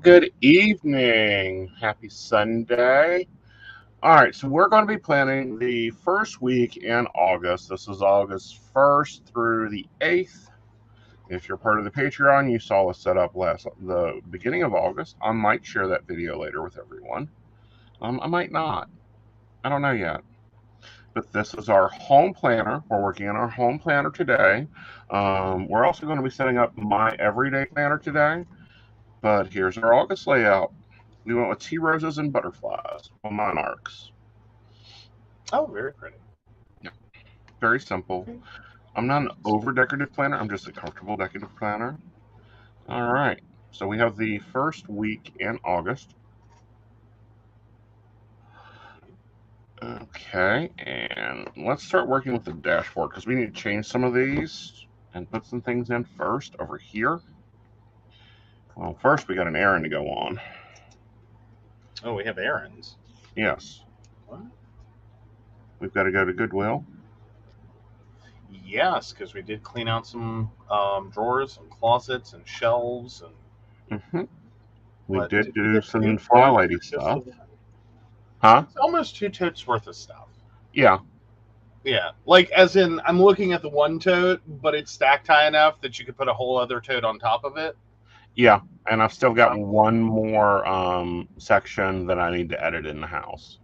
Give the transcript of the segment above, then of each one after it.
good evening. Happy Sunday. All right, so we're going to be planning the first week in August. This is August 1st through the 8th. If you're part of the Patreon, you saw us set up the beginning of August. I might share that video later with everyone. I might not. I don't know yet. But this is our home planner. We're working on our home planner today. We're also going to be setting up my everyday planner today. But here's our August layout. We went with tea roses and butterflies on monarchs. Oh, very pretty. Yeah, very simple. I'm not an over decorative planner. I'm just a comfortable decorative planner. All right. So we have the first week in August. Okay, and let's start working with the dashboard because we need to change some of these and put some things in first over here. Well, first we got an errand to go on. Oh, we have errands. Yes. What? We've got to go to Goodwill. Yes, because we did clean out some drawers and closets and shelves and. We did do some Fly Lady stuff. Huh? It's almost 2 totes worth of stuff. Yeah. Yeah, like as in I'm looking at the one tote, but it's stacked high enough that you could put a whole other tote on top of it. Yeah, and I've still got one more section that I need to edit in the house.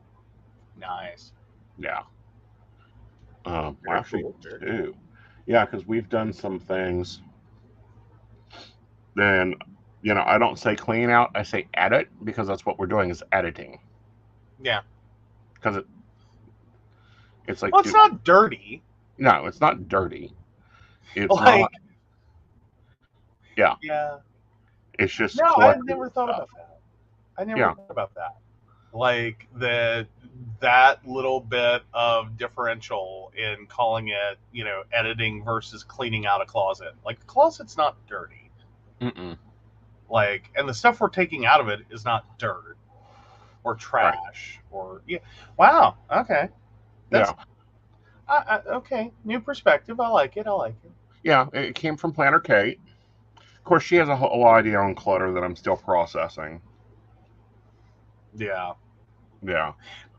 Nice. Yeah. Actually, two. Yeah, because we've done some things. Then, I don't say clean out. I say edit because that's what we're doing is editing. Yeah. Because it's like... Well, it's not dirty. No, it's not dirty. It's like... not... Yeah. Yeah. It's just... No, I never thought about that. I never thought about that. Like that little bit of differential in calling it, editing versus cleaning out a closet. Like the closet's not dirty. Mm-mm. Like, and the stuff we're taking out of it is not dirt or trash or Wow. Okay. That's, okay. New perspective. I like it. Yeah, it came from Planner Kate. Of course, she has a whole idea on clutter that I'm still processing. Yeah. Yeah.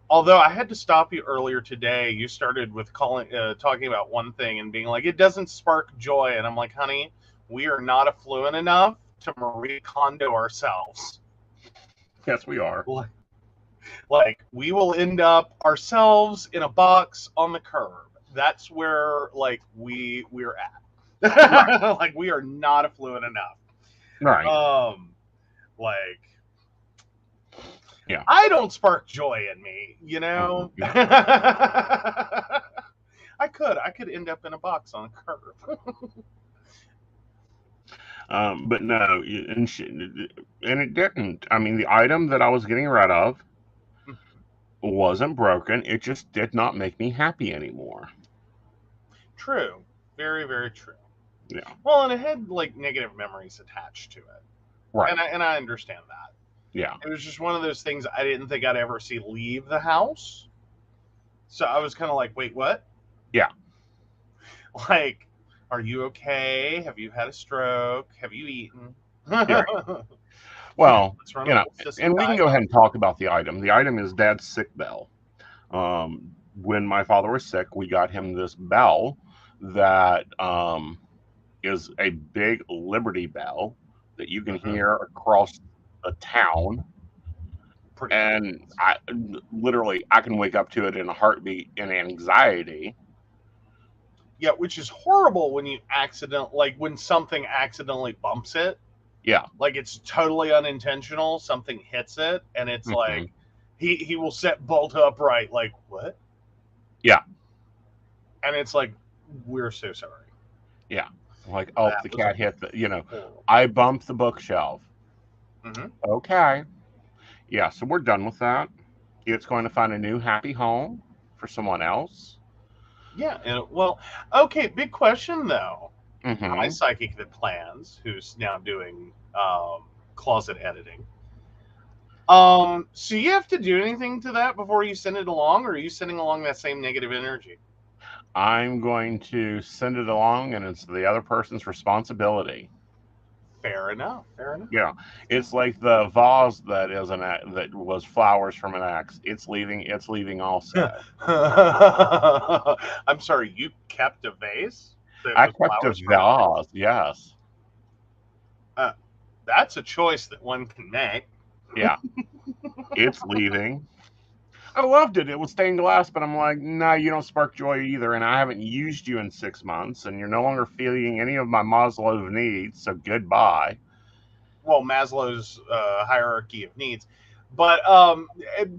Although I had to stop you earlier today. You started with talking about one thing and being like, it doesn't spark joy. And I'm like, honey, we are not affluent enough to Marie Kondo ourselves. Yes, we are. Like we will end up ourselves in a box on the curb. That's where we're at. Right. Like we are not affluent enough. Right. Yeah. I don't spark joy in me, I could end up in a box on a curb. But no, and it didn't. I mean, the item that I was getting rid of wasn't broken. It just did not make me happy anymore. True. Very, very true. Yeah. Well, and it had negative memories attached to it. Right. And I understand that. Yeah. It was just one of those things I didn't think I'd ever see leave the house. So I was kind of like, wait, what? Yeah. Like, are you okay? Have you had a stroke? Have you eaten? Yeah. Well, and we can go ahead and talk about the item. The item is Dad's sick bell. When my father was sick, we got him this bell that is a big Liberty bell that you can hear across a town. And I can wake up to it in a heartbeat in anxiety. Yeah, which is horrible when when something accidentally bumps it. Yeah. Like it's totally unintentional. Something hits it and it's like he will set bolt upright. Like, what? Yeah. And it's like, we're so sorry. Yeah. Like, oh, the cat hit I bumped the bookshelf. Mm-hmm. Okay. Yeah, so we're done with that. It's going to find a new happy home for someone else. Yeah, okay, big question though. Mm-hmm. My psychic that plans, who's now doing closet editing. So you have to do anything to that before you send it along, or are you sending along that same negative energy? I'm going to send it along, and it's the other person's responsibility. Fair enough. Fair enough. Yeah, it's like the vase that is that was flowers from an ex. It's leaving. It's leaving also. I'm sorry, you kept a vase that I was kept a flowers from an ex? vase. Yes. Uh, that's a choice that one can make. Yeah, it's leaving. I loved it. It was stained glass, but I'm like, nah, you don't spark joy either, and I haven't used you in 6 months, and you're no longer feeling any of my Maslow needs. So goodbye. Well, Maslow's hierarchy of needs. But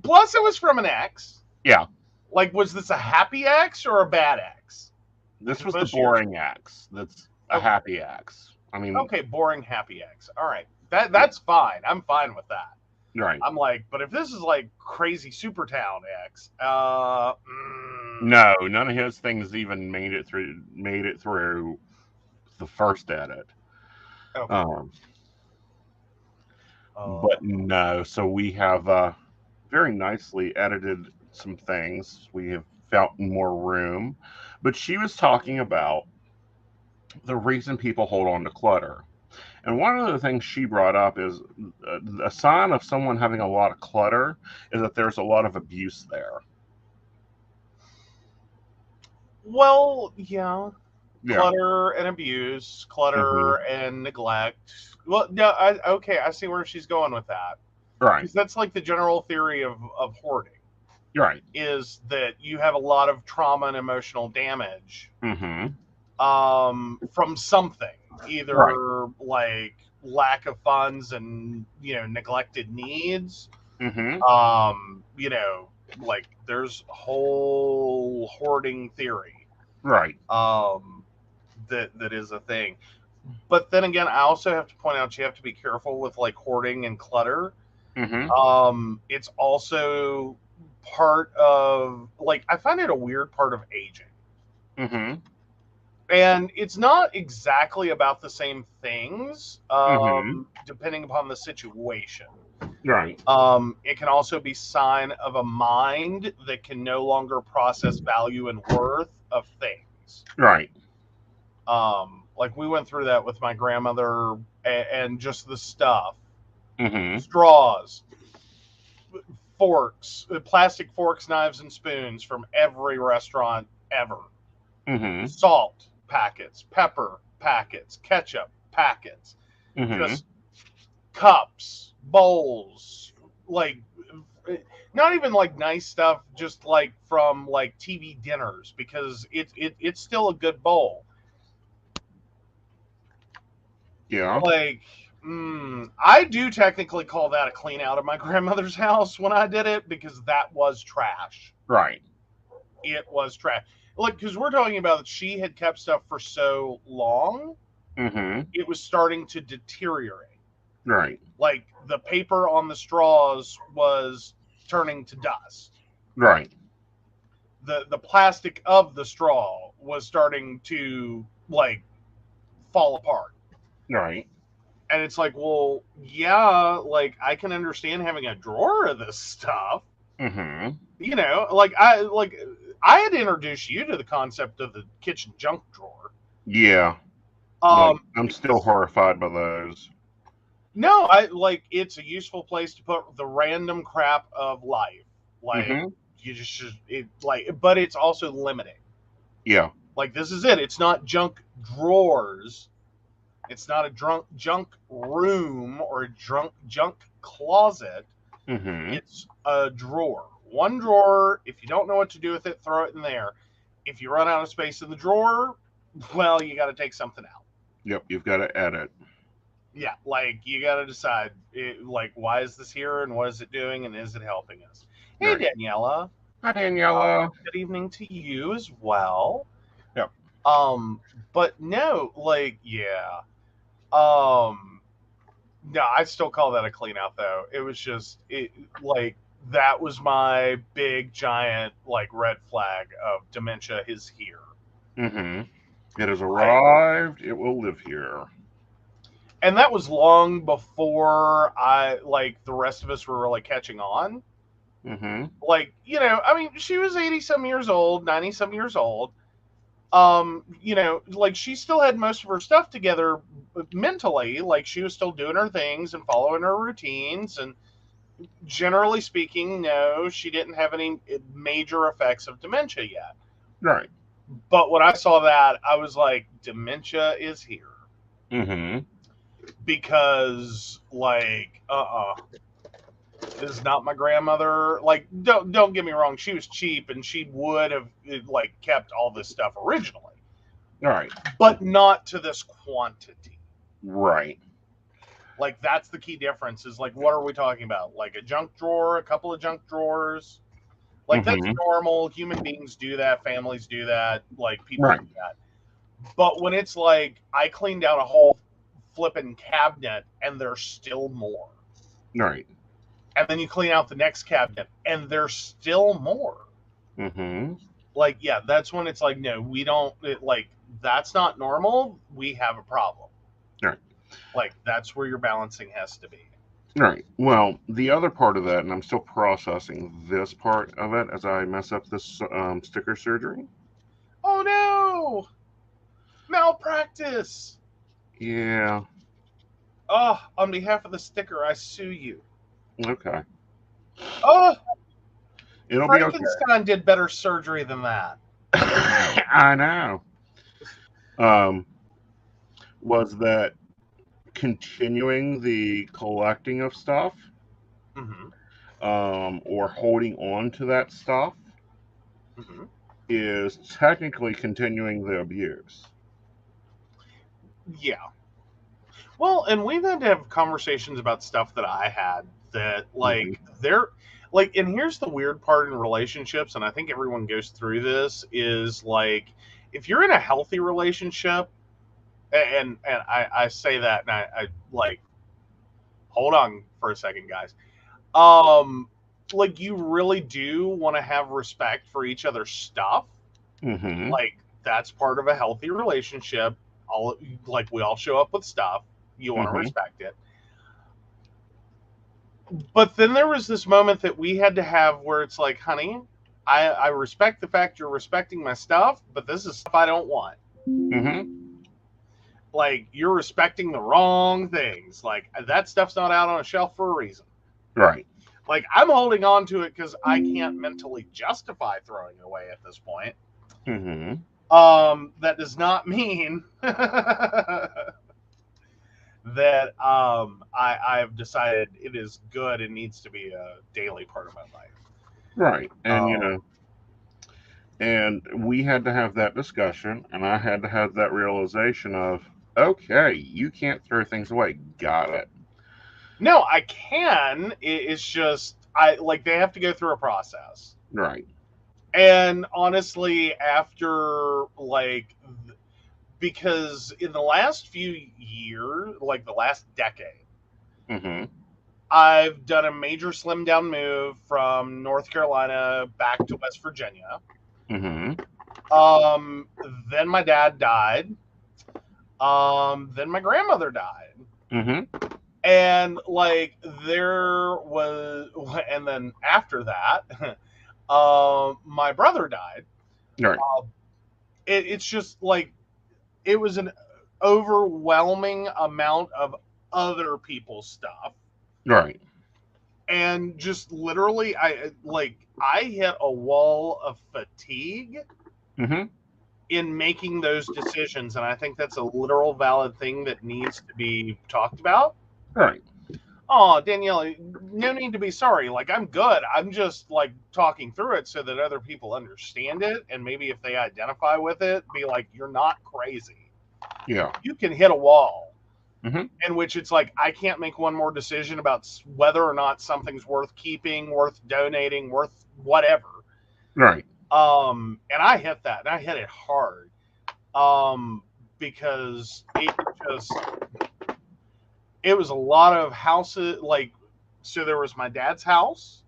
plus, it was from an ex. Yeah, Like, was this a happy ex or a bad ex? this Because was the most of yours. boring X. That's a Okay, happy X. I mean, okay, boring happy ex. All right, that's fine. I'm fine with that. right. I'm like, but if this is like crazy Supertown X, No, none of his things even made it through the first edit. okay. Um, Uh, but no, so we have very nicely edited some things. We have felt more room. But she was talking about the reason people hold on to clutter. And one of the things she brought up is a sign of someone having a lot of clutter is that there's a lot of abuse there. well, yeah, Yeah. clutter and abuse, Hmm. clutter and neglect. Well, no, okay, I see where she's going with that. Right. Because that's like the general theory of hoarding Right. is that you have a lot of trauma and emotional damage Hmm. from something, Right. either like lack of funds and neglected needs. Hmm. You know, like there's whole hoarding theory Right. that is a thing. But then again, I also have to point out you have to be careful with like hoarding and clutter. Hmm. It's also part of like I find it a weird part of aging. Hmm. And it's not exactly about the same things, Hmm. depending upon the situation. Right. It can also be sign of a mind that can no longer process value and worth of things. Right. Like we went through that with my grandmother and just the stuff, Hmm. straws, forks, plastic forks, knives, and spoons from every restaurant ever. Hmm. Salt packets, pepper packets, ketchup packets, Hmm. just cups, bowls, like not even like nice stuff, just like from like TV dinners because it's still a good bowl. Yeah. Like, I do technically call that a clean out of my grandmother's house when I did it because that was trash. Right. It was trash. Like, because we're talking about that she had kept stuff for so long, Hmm. it was starting to deteriorate. Right. Like the paper on the straws was turning to dust. Right. The plastic of the straw was starting to like fall apart. Right. And it's like, well, yeah, like I can understand having a drawer of this stuff. Hmm. Like I had introduced you to the concept of the kitchen junk drawer. Yeah. Like I'm still Because horrified by those. no, I like it's a useful place to put the random crap of life. Like Hmm. you just should it like, but it's also limiting. Yeah. Like this is it. It's not junk drawers. It's not a junk room or a junk closet. Hmm. It's a drawer. One drawer. If you don't know what to do with it, throw it in there. If you run out of space in the drawer, well, you got to take something out. Yep. You've got to edit. Yeah, like you got to decide, like, why is this here and what is it doing and is it helping us? Hey, Right. Daniela. Hi, Daniela. Good evening to you as well. Yep. Um, but no, like, yeah. Um, no, I still call that a clean out though. It was just like that was my big giant like red flag of dementia is here. Hmm. It has Like, arrived. It will live here. and that was long before I like the rest of us were really catching on. Hmm. Like, I mean, she was 80 some years old, 90 some years old. Like she still had most of her stuff together, mentally, like she was still doing her things and following her routines, and generally speaking, no, she didn't have any major effects of dementia yet. Right. But when I saw that, I was like, dementia is here. Mm-hmm. Because, like, this is not my grandmother. Like, don't get me wrong, she was cheap and she would have, like, kept all this stuff originally. Right. But not to this quantity. Right. Like, that's the key difference is, like, what are we talking about? Like a junk drawer, a couple of junk drawers? Like, that's normal. Human beings do that. Families do that. Like, people do that. But when it's like, I cleaned out a whole flipping cabinet and there's still more. Right. And then you clean out the next cabinet and there's still more. Mm-hmm. Like, yeah, that's when it's like, no, we don't, like, that's not normal. We have a problem. Right. Like, that's where your balancing has to be. Right. Well, the other part of that, and I'm still processing this part of it as I mess up this sticker surgery. Oh, no! Malpractice! Yeah. Oh, on behalf of the sticker, I sue you. Okay. Oh! It'll Frankenstein be okay. Did better surgery than that. I know. Was that continuing the collecting of stuff, or holding on to that stuff, is technically continuing the abuse. Yeah. Well, and we've had to have conversations about stuff that I had that, like, they're like, and here's the weird part in relationships, and I think everyone goes through this, is like, if you're in a healthy relationship, and I say that, and I like, hold on for a second, guys. Like, you really do want to have respect for each other's stuff. Like, that's part of a healthy relationship. Like, we all show up with stuff. You want to respect it. But then there was this moment that we had to have where it's like, honey, I respect the fact you're respecting my stuff, but this is stuff I don't want. Like, you're respecting the wrong things. Like, that stuff's not out on a shelf for a reason. Right. Like, I'm holding on to it because I can't mentally justify throwing it away at this point. That does not mean that I've decided it is good and needs to be a daily part of my life. Right. And, and we had to have that discussion, and I had to have that realization of, okay, you can't throw things away. Got it. No, I can. It's just, they have to go through a process. Right. And honestly, after, like, because in the last few years, like the last decade, I've done a major slim down move from North Carolina back to West Virginia. Then my dad died. Then my grandmother died. And, like, and then after that, my brother died. Right. It's just, like, it was an overwhelming amount of other people's stuff. Right. And just literally, I hit a wall of fatigue in making those decisions. And I think that's a literal valid thing that needs to be talked about. Right. Oh, Danielle, no need to be sorry. Like, I'm good. I'm just, like, talking through it so that other people understand it. And maybe if they identify with it, be like, you're not crazy. Yeah. You can hit a wall in which it's like, I can't make one more decision about whether or not something's worth keeping, worth donating, worth whatever. Right. And I hit that, and I hit it hard. Because it was a lot of houses, like, so there was my dad's house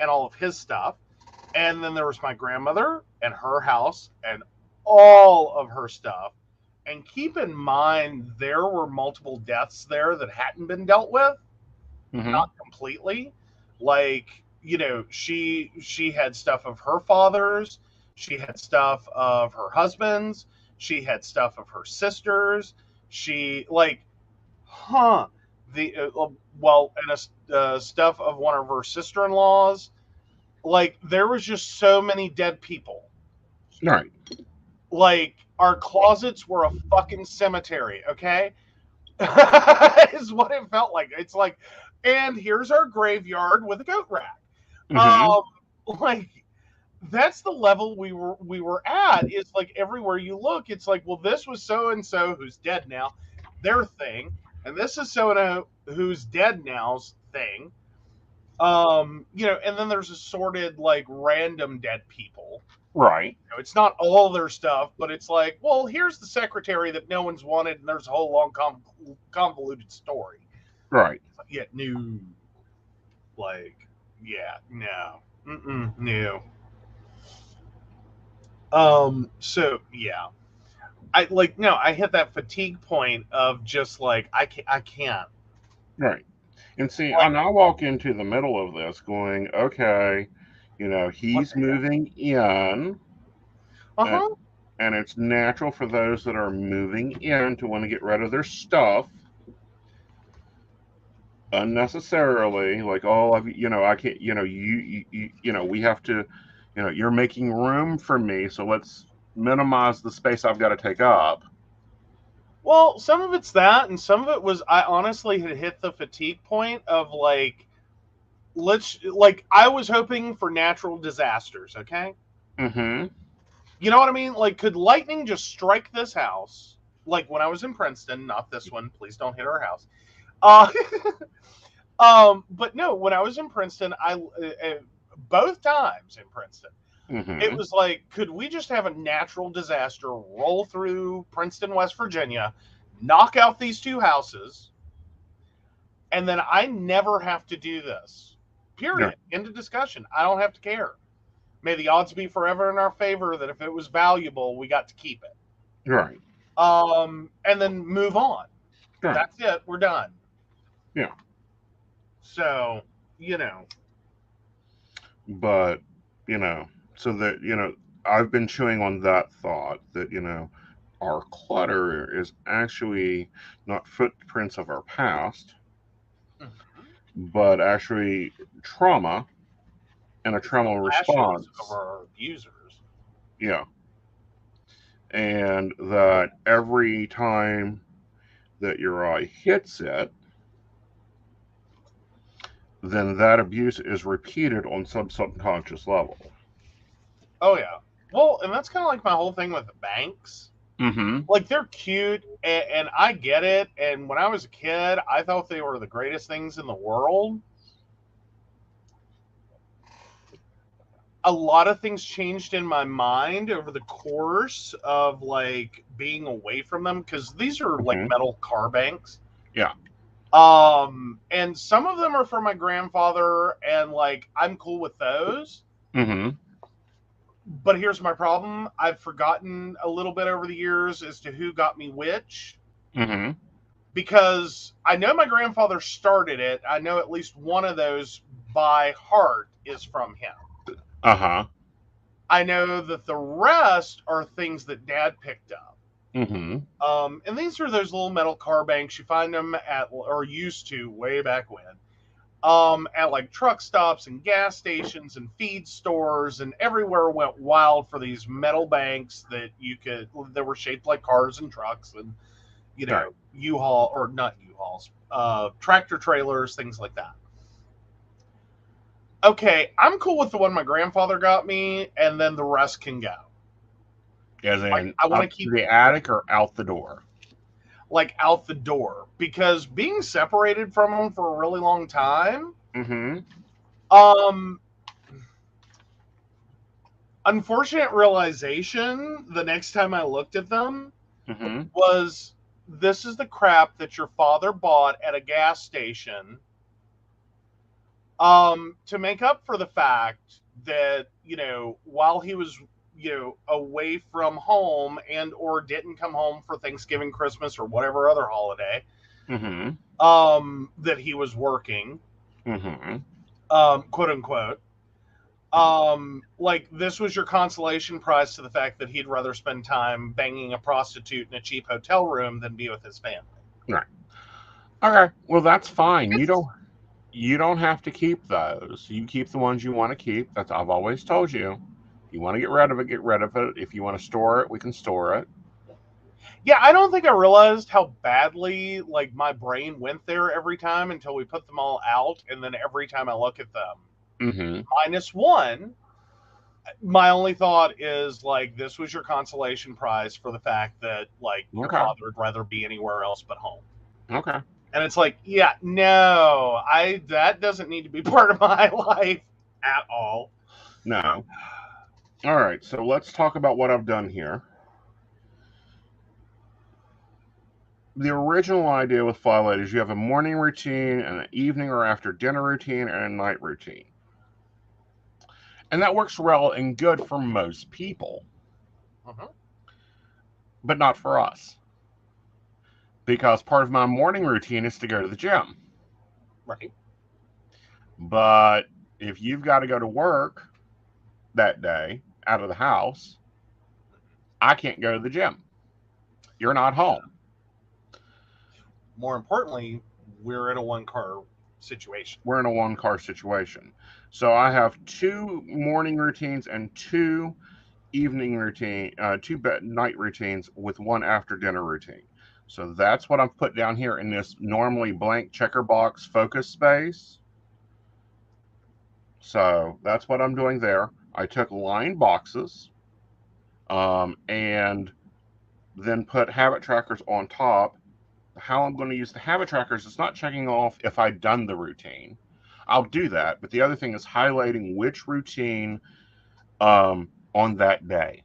and all of his stuff. And then there was my grandmother and her house and all of her stuff. And keep in mind, there were multiple deaths there that hadn't been dealt with. Not completely. Like, you know, she had stuff of her father's. She had stuff of her husband's. She had stuff of her sister's. She like, the and stuff of one of her sister-in-laws. Like there was just so many dead people. Right. Like our closets were a fucking cemetery. Okay, is what it felt like. It's like, and here's our graveyard with a goat rack. Mm-hmm. Like that's the level we were at. It's like everywhere you look, it's like, well, this was so and so who's dead now, their thing, and this is so and so who's dead now's thing. And then there's assorted like random dead people. Right. It's not all their stuff, but it's like, well, here's the secretary that no one's wanted, and there's a whole long convoluted story. Right. Yeah, no, like, yeah, no, no. So yeah, I hit that fatigue point of just like I can't. Right. And see, Like, and I walk into the middle of this going, okay, what he's the hell? moving in, Uh and, huh. and it's natural for those that are moving in to want to get rid of their stuff unnecessarily. Like, oh, I can't, we have to, you're making room for me, so let's minimize the space I've got to take up. Well, some of it's that, and some of it was I honestly had hit the fatigue point of like, I was hoping for natural disasters. Okay, Mm-hmm. you know what I mean? Like, could lightning just strike this house? Like when I was in Princeton, not this one. Please don't hit our house. Uh, but no, when I was in Princeton, both times in Princeton, it Mm-hmm. was like, could we just have a natural disaster roll through Princeton, West Virginia, knock out these two houses, and then I never have to do this? Yeah. Period. End of discussion. I don't have to care. May the odds be forever in our favor that if it was valuable, we got to keep it. Right. And then move on. Right. That's it. We're done. Yeah. So, you know, But, so that, I've been chewing on that thought that, our clutter is actually not footprints of our past, but actually trauma and a it's the trauma lashes of response. our abusers. Yeah. And that every time that your eye hits it, then that abuse is repeated on some subconscious level. Oh, yeah. Well, and that's kind of like my whole thing with the banks. Mm-hmm. Like, they're cute, and I get it. And when I was a kid, I thought they were the greatest things in the world. A lot of things changed in my mind over the course of like being away from them because these are like Mm-hmm. metal car banks. Yeah. And some of them are for my grandfather, and like I'm cool with those. Mm-hmm. But here's my problem: I've forgotten a little bit over the years as to who got me which. Mm-hmm. Because I know my grandfather started it. I know at least one of those by heart is from him. Uh-huh. I know that the rest are things that Dad picked up. Mm-hmm. And these are those little metal car banks. You find them at, or used to way back when, at like truck stops and gas stations and feed stores, and everywhere went wild for these metal banks that were shaped like cars and trucks, and Right. U-Haul, or not U-Hauls, tractor trailers, things like that. Okay, I'm cool with the one my grandfather got me, and then the rest can go. As Like, in I want to up to keep the attic or out the door. like out the door because being separated from them for a really long time, Mm-hmm. um, unfortunate realization the next time I looked at them Mm-hmm. was this is the crap that your father bought at a gas station to make up for the fact that while he was away from home and or didn't come home for Thanksgiving, Christmas, or whatever other holiday, Mm-hmm. that he was working, Mm-hmm. quote unquote. Like this was your consolation prize to the fact that he'd rather spend time banging a prostitute in a cheap hotel room than be with his family. Right. Okay. Well, that's fine. You don't have to keep those. You keep the ones you want to keep. That's I've always told you. If you want to get rid of it, get rid of it. If you want to store it, we can store it. Yeah, I don't think I realized how badly like my brain went there every time until we put them all out, and then every time I look at them, Mm-hmm. -1, my only thought is like this was your consolation prize for the fact that like your Okay. father would rather be anywhere else but home. Okay. And it's like, yeah, no, that doesn't need to be part of my life at all. No. All right. So let's talk about what I've done here. The original idea with Firelight is you have a morning routine, and an evening or after dinner routine, and a night routine. And that works well and good for most people, but not for us. Because part of my morning routine is to go to the gym. Right. But if you've got to go to work that day out of the house, I can't go to the gym. You're not home. More importantly, we're in a one-car situation. We're in a one-car situation. So I have 2 morning routines and 2 night routines with 1 after dinner routine. So that's what I've put down here in this normally blank checker box focus space. So that's what I'm doing there. I took lined boxes and then put habit trackers on top. How I'm going to use the habit trackers is not checking off if I've done the routine. I'll do that, but the other thing is highlighting which routine on that day.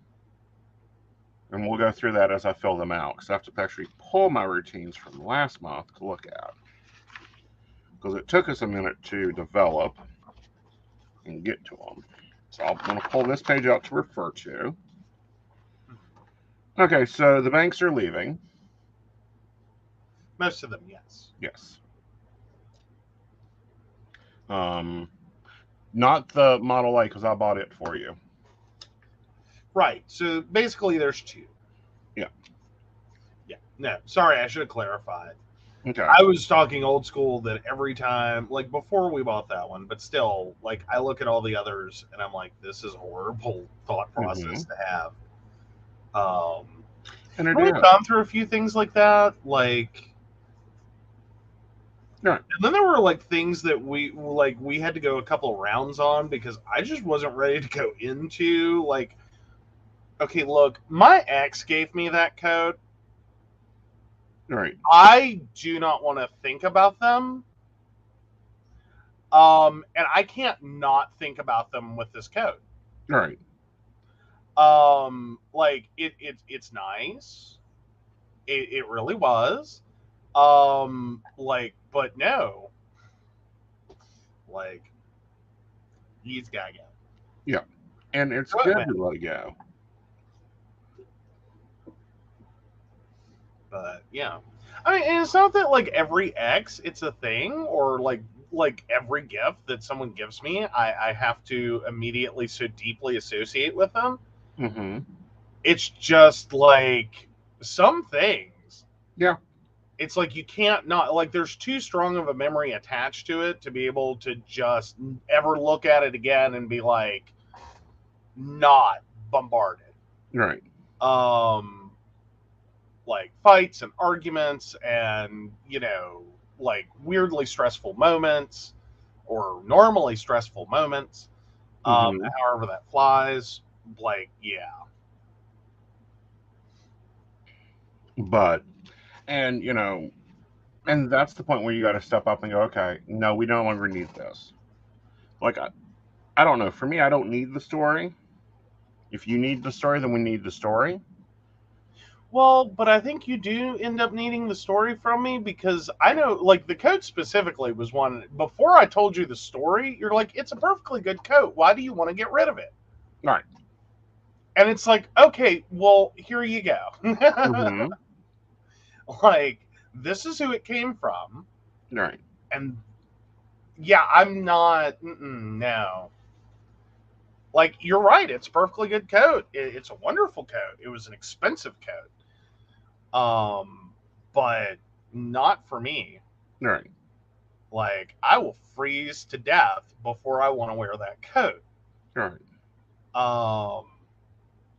And we'll go through that as I fill them out, because I have to actually pull my routines from last month to look at. Because it took us a minute to develop and get to them. So I'm going to pull this page out to refer to. Okay, so the banks are leaving. Most of them, yes. Yes. Not the Model A, because I bought it for you. Right. So basically, there's 2. Yeah. Yeah. No, sorry, I should have clarified. Okay. I was talking old school that every time, like before we bought that one, but still, like I look at all the others and I'm like, this is a horrible thought process to have. And it we've is. gone through a few things like that, like. Right. And then there were like things that we had to go a couple of rounds on because I just wasn't ready to go into like. Okay, look, my ex gave me that code. Right. I do not want to think about them. And I can't not think about them with this code. Right. Like it's nice. It really was. Like, but no. Like, he's gotta go. Yeah. And it's good to let it go. But yeah. I mean, and it's not that like every ex it's a thing, or like every gift that someone gives me, I have to immediately so deeply associate with them. Mm-hmm. It's just like some things. Yeah. It's like you can't not like there's too strong of a memory attached to it to be able to just ever look at it again and be like not bombarded. Right. Like fights and arguments and like weirdly stressful moments or normally stressful moments, however that flies, like yeah. But and that's the point where you got to step up and go, okay, no, we no longer need this. Like I don't know, for me I don't need the story. If you need the story, then we need the story. Well, but I think you do end up needing the story from me because I know, like, the coat specifically was one. Before I told you the story, you're like, it's a perfectly good coat. Why do you want to get rid of it? Right. And it's like, okay, well, here you go. Like, this is who it came from. Right. And, yeah, I'm not, no. Like, you're right. It's a perfectly good coat. It's a wonderful coat. It was an expensive coat. But not for me. Right. Like, I will freeze to death before I want to wear that coat. Right.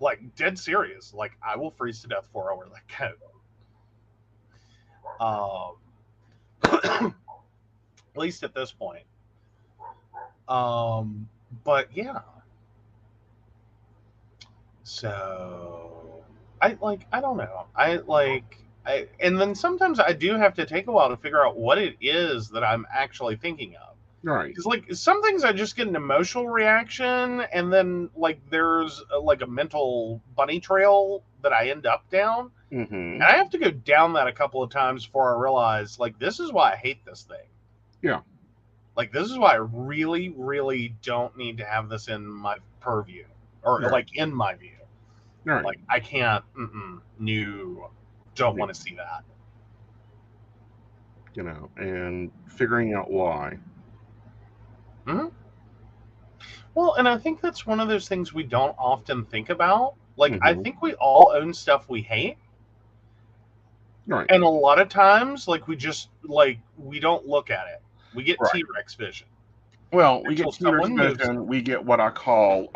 Like, dead serious. Like, I will freeze to death before I wear that coat. At least at this point. But yeah. So I don't know. And then sometimes I do have to take a while to figure out what it is that I'm actually thinking of. Right. Because like some things I just get an emotional reaction, and then like there's a mental bunny trail that I end up down, and I have to go down that a couple of times before I realize like this is why I hate this thing. Yeah. Like this is why I really, really don't need to have this in my purview or like in my view. Right. Like I can't. No, don't want to see that. You know, and figuring out why. Mm-hmm. Well, and I think that's one of those things we don't often think about. Like, I think we all own stuff we hate. Right. And a lot of times, like, we just, like, we don't look at it. We get T-Rex vision. Well, we get T-Rex vision. We get what I call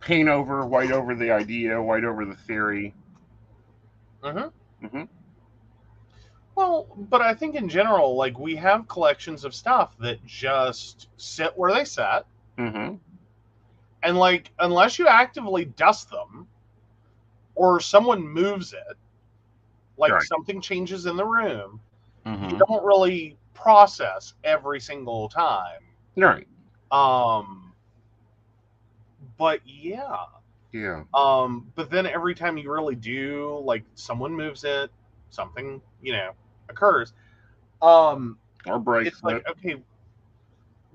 paint over, white over the idea, white over the theory. Well, but I think in general, like, we have collections of stuff that just sit where they sit. And, like, unless you actively dust them or someone moves it, like something changes in the room, you don't really process every single time. Right. But yeah. Yeah. But then every time you really do, like someone moves it, something, occurs. Or breaks it's like, okay,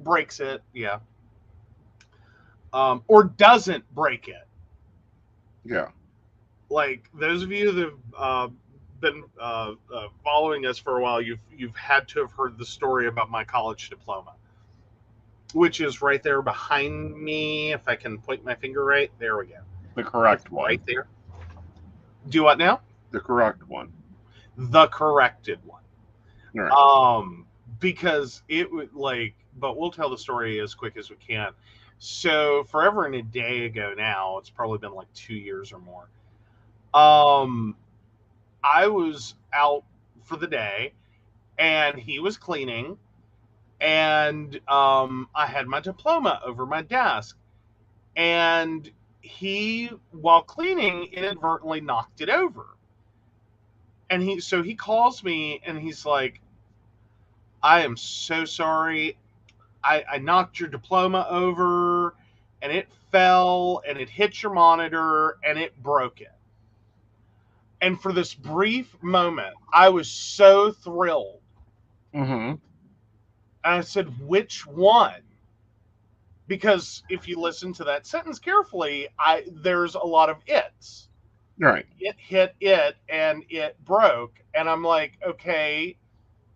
breaks it, yeah. Or doesn't break it. Yeah. Like those of you that have been following us for a while, you've had to have heard the story about my college diploma, which is right there behind me. If I can point my finger right, there we go. The correct one. Right there. Do what now? The correct one. The corrected one. Right. Because it would but we'll tell the story as quick as we can. So forever and a day ago now, it's probably been like 2 years or more. I was out for the day and he was cleaning, and I had my diploma over my desk, and he, while cleaning, inadvertently knocked it over. And he calls me and he's like, I am so sorry. I knocked your diploma over and it fell and it hit your monitor and it broke it. And for this brief moment, I was so thrilled. And I said, which one? Because if you listen to that sentence carefully, there's a lot of it's. Right. It hit it and it broke. And I'm like, okay,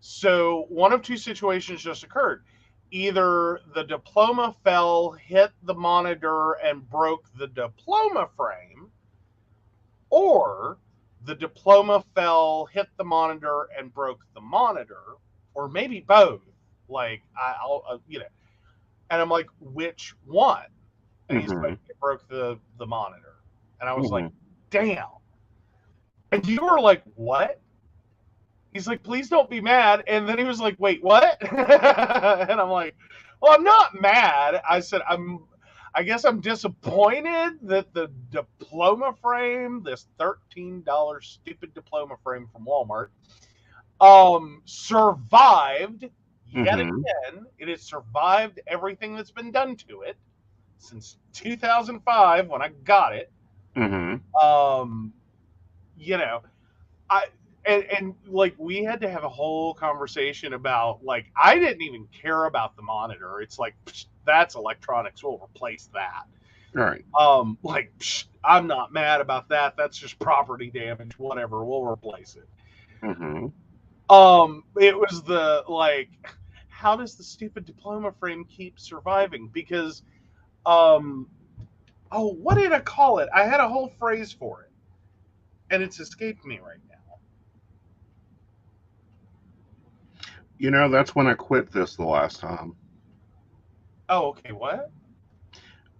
so one of two situations just occurred. Either the diploma fell, hit the monitor, and broke the diploma frame, or the diploma fell, hit the monitor, and broke the monitor, or maybe both. Like, I'll and I'm like, which one? And he's like, it broke the monitor. And I was like, damn. And you were like, what? He's like, please don't be mad. And then he was like, wait, what? And I'm like, well, I'm not mad. I said, I guess I'm disappointed that the diploma frame, this $13 stupid diploma frame from Walmart, survived yet again. It has survived everything that's been done to it since 2005 when I got it. And like we had to have a whole conversation about, like, I didn't even care about the monitor. It's like, that's electronics, we'll replace that. Right. I'm not mad about that. That's just property damage. Whatever, we'll replace it. It was the, like, how does the stupid diploma frame keep surviving? Because Oh, what did I call it? I had a whole phrase for it, and it's escaped me right now. That's when I quit this the last time. Oh, okay. What?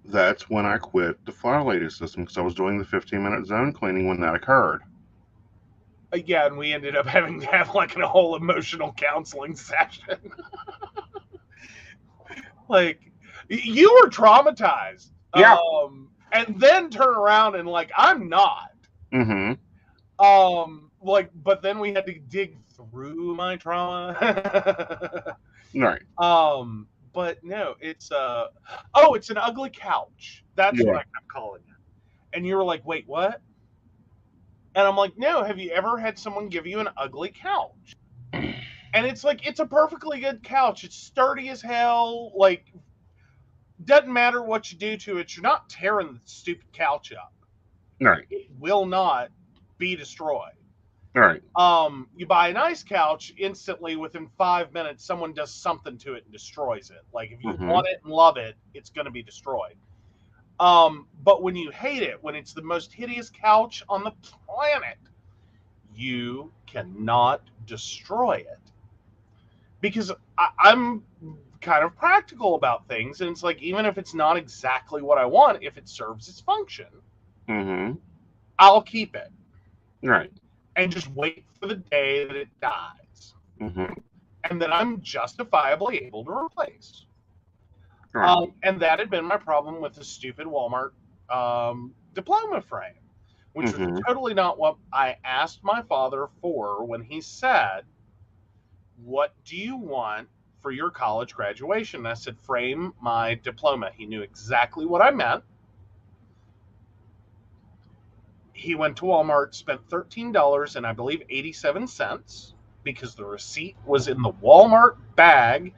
That's when I quit the Flower Lady system because I was doing the 15-minute zone cleaning when that occurred. Yeah, and we ended up having to have like a whole emotional counseling session. Like, you were traumatized. Yeah. And then turn around and like, I'm not. Mm-hmm. But then we had to dig through my trauma. Right. But no, it's it's an ugly couch. That's what Yeah. I kept calling it. And you were like, wait, what? And I'm like, no, have you ever had someone give you an ugly couch? And it's like, it's a perfectly good couch. It's sturdy as hell. Like, doesn't matter what you do to it, you're not tearing the stupid couch up. Right. It will not be destroyed. Right. You buy a nice couch, instantly within 5 minutes, someone does something to it and destroys it. Like, if you want it and love it, it's going to be destroyed. But when you hate it, when it's the most hideous couch on the planet, you cannot destroy it. Because I'm kind of practical about things, and it's like, even if it's not exactly what I want, if it serves its function, I'll keep it. Right. And just wait for the day that it dies. Mm-hmm. And then I'm justifiably able to replace. Right. And that had been my problem with the stupid Walmart diploma frame, which was totally not what I asked my father for when he said, what do you want for your college graduation? And I said, frame my diploma. He knew exactly what I meant. He went to Walmart, spent $13 and I believe 87 cents because the receipt was in the Walmart bag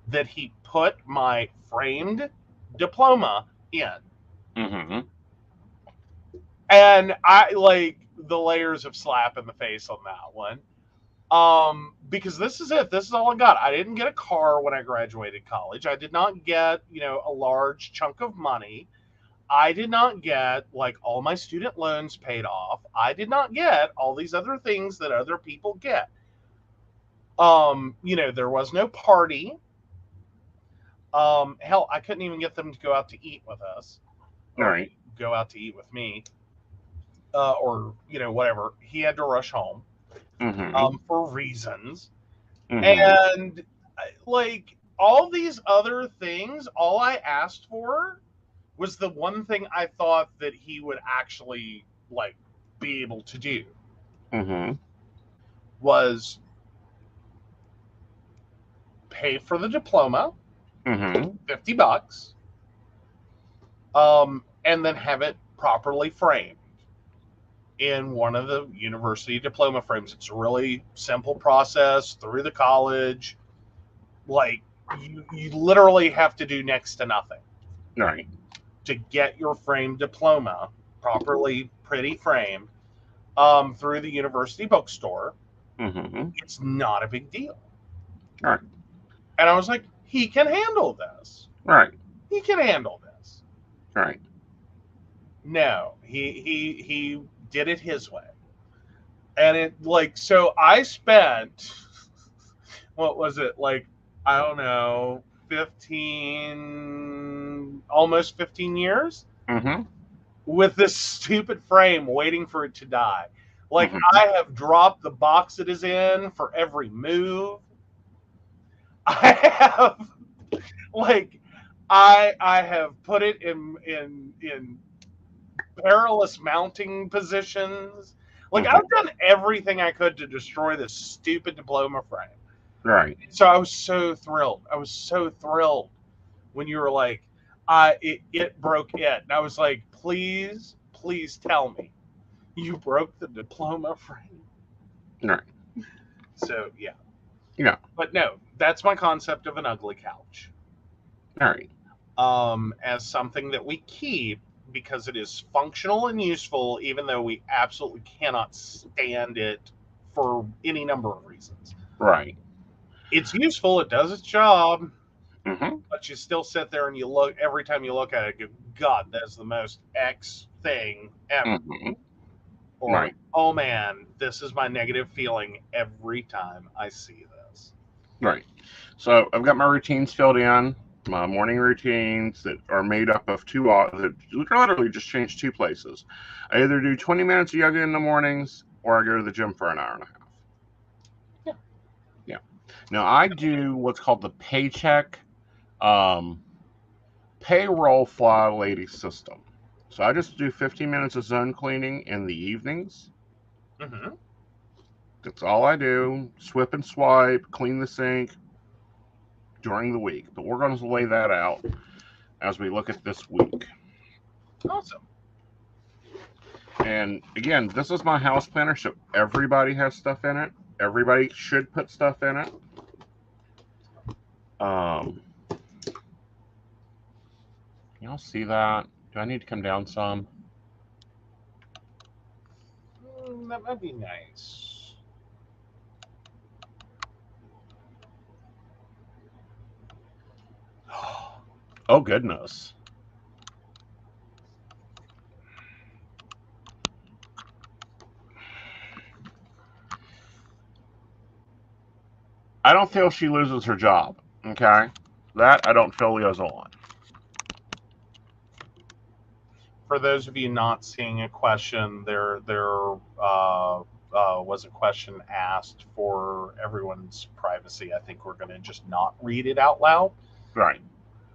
that he put my framed diploma in. And I like the layers of slap in the face on that one. Because this is it. This is all I got. I didn't get a car when I graduated college. I did not get, a large chunk of money. I did not get like all my student loans paid off. I did not get all these other things that other people get. There was no party. Hell, I couldn't even get them to go out to eat with us. Or go out to eat with me. Or whatever. He had to rush home. For reasons. And like all these other things, all I asked for was the one thing I thought that he would actually like be able to do. Was pay for the diploma, $50, and then have it properly framed in one of the university diploma frames. It's a really simple process through the college. Like, you literally have to do next to nothing to get your framed diploma properly, pretty framed, through the university bookstore. It's not a big deal. And I was like, he can handle this. He can handle this. No, he did it his way. And it like, so I spent, what was it, like, I don't know, almost 15 years with this stupid frame waiting for it to die. Like, I have dropped the box it is in for every move. I have, like, I have put it in perilous mounting positions. Like, I've done everything I could to destroy this stupid diploma frame. So I was so thrilled. I was so thrilled when you were like, it broke it. And I was like, please tell me you broke the diploma frame. So, yeah. But no, that's my concept of an ugly couch. As something that we keep because it is functional and useful, even though we absolutely cannot stand it for any number of reasons. It's useful. It does its job. Mm-hmm. but you still sit there and you look every time you look at it, go, God, that's the most X thing ever. Mm-hmm. Or, Right. oh man, this is my negative feeling every time I see this. Right. So I've got my routines filled in, my morning routines that are made up of that literally just change two places. I either do 20 minutes of yoga in the mornings or I go to the gym for an hour and a half. Yeah. Yeah. Now I do what's called the um, payroll fly lady system. So I just do 15 minutes of zone cleaning in the evenings. Mm-hmm. That's all I do. Swip and swipe, clean the sink during the week. But we're going to lay that out as we look at this week. Awesome. And again, this is my house planner, so everybody has stuff in it. Everybody should put stuff in it. Y'all see that? Do I need to come down some? That might be nice. Oh, goodness. I don't feel she loses her job. Okay? That I don't feel goes on. For those of you not seeing a question, there was a question asked for everyone's privacy. I think we're going to just not read it out loud. Right.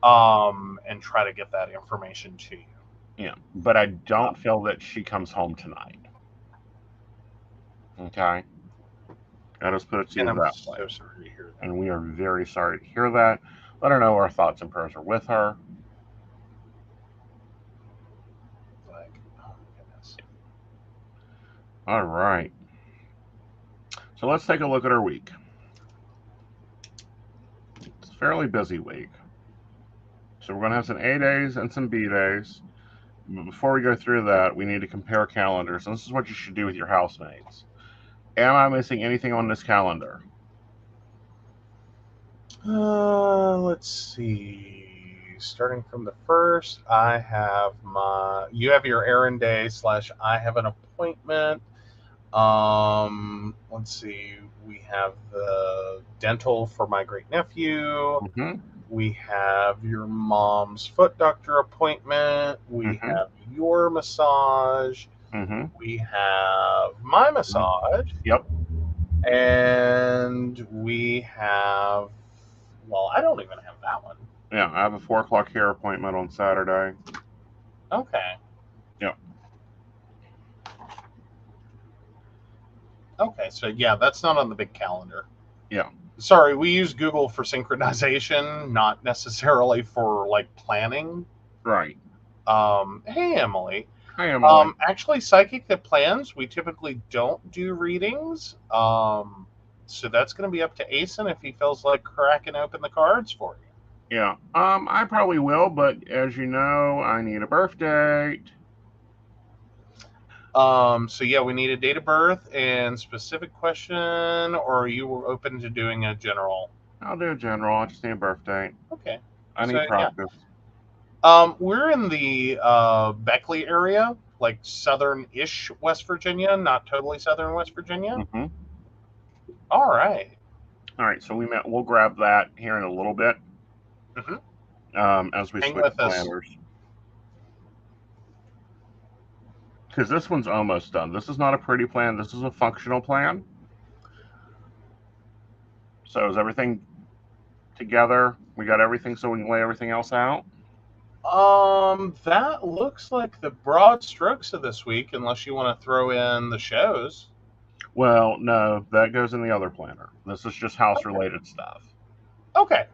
And try to get that information to you. Yeah. But I don't feel that she comes home tonight. Okay? I just put it to you And I'm that so way. sorry to hear that. And we are very sorry to hear that. Let her know our thoughts and prayers are with her. Like, oh my goodness. All right. So let's take a look at our week. It's a fairly busy week. So we're going to have some A days and some B days. But before we go through that, we need to compare calendars. And this is what you should do with your housemates. Am I missing anything on this calendar? Let's see. Starting from the first, you have your errand day / I have an appointment. Let's see. We have the dental for my great nephew. Mm-hmm. We have your mom's foot doctor appointment. We Mm-hmm. have your massage. Mm-hmm. We have my massage. Yep. And we have, well, I don't even have that one. Yeah, I have a 4 o'clock hair appointment on Saturday. Okay. Yep. Okay, so yeah, that's not on the big calendar. Yeah. Sorry, we use Google for synchronization, not necessarily for like planning. Right. Hey Emily. Hi, Emily. Actually, psychic that plans, we typically don't do readings. So that's going to be up to Aeson if he feels like cracking open the cards for you. Yeah. I probably will, but as you know, I need a birth date. So yeah, we need a date of birth and specific question, or are you open to doing a general? I'll do a general. I just need a birth date. Okay. I need So, yeah. practice. We're in the Beckley area, like southern-ish West Virginia, not totally southern West Virginia. Mm-hmm. All right. All right. So we'll grab that here in a little bit. Mm-hmm. As we Hang switch with us. planners. Because this one's almost done. This is not a pretty plan. This is a functional plan. So is everything together? We got everything so we can lay everything else out? That looks like the broad strokes of this week, unless you want to throw in the shows. Well, no, that goes in the other planner. This is just house-related stuff. Okay.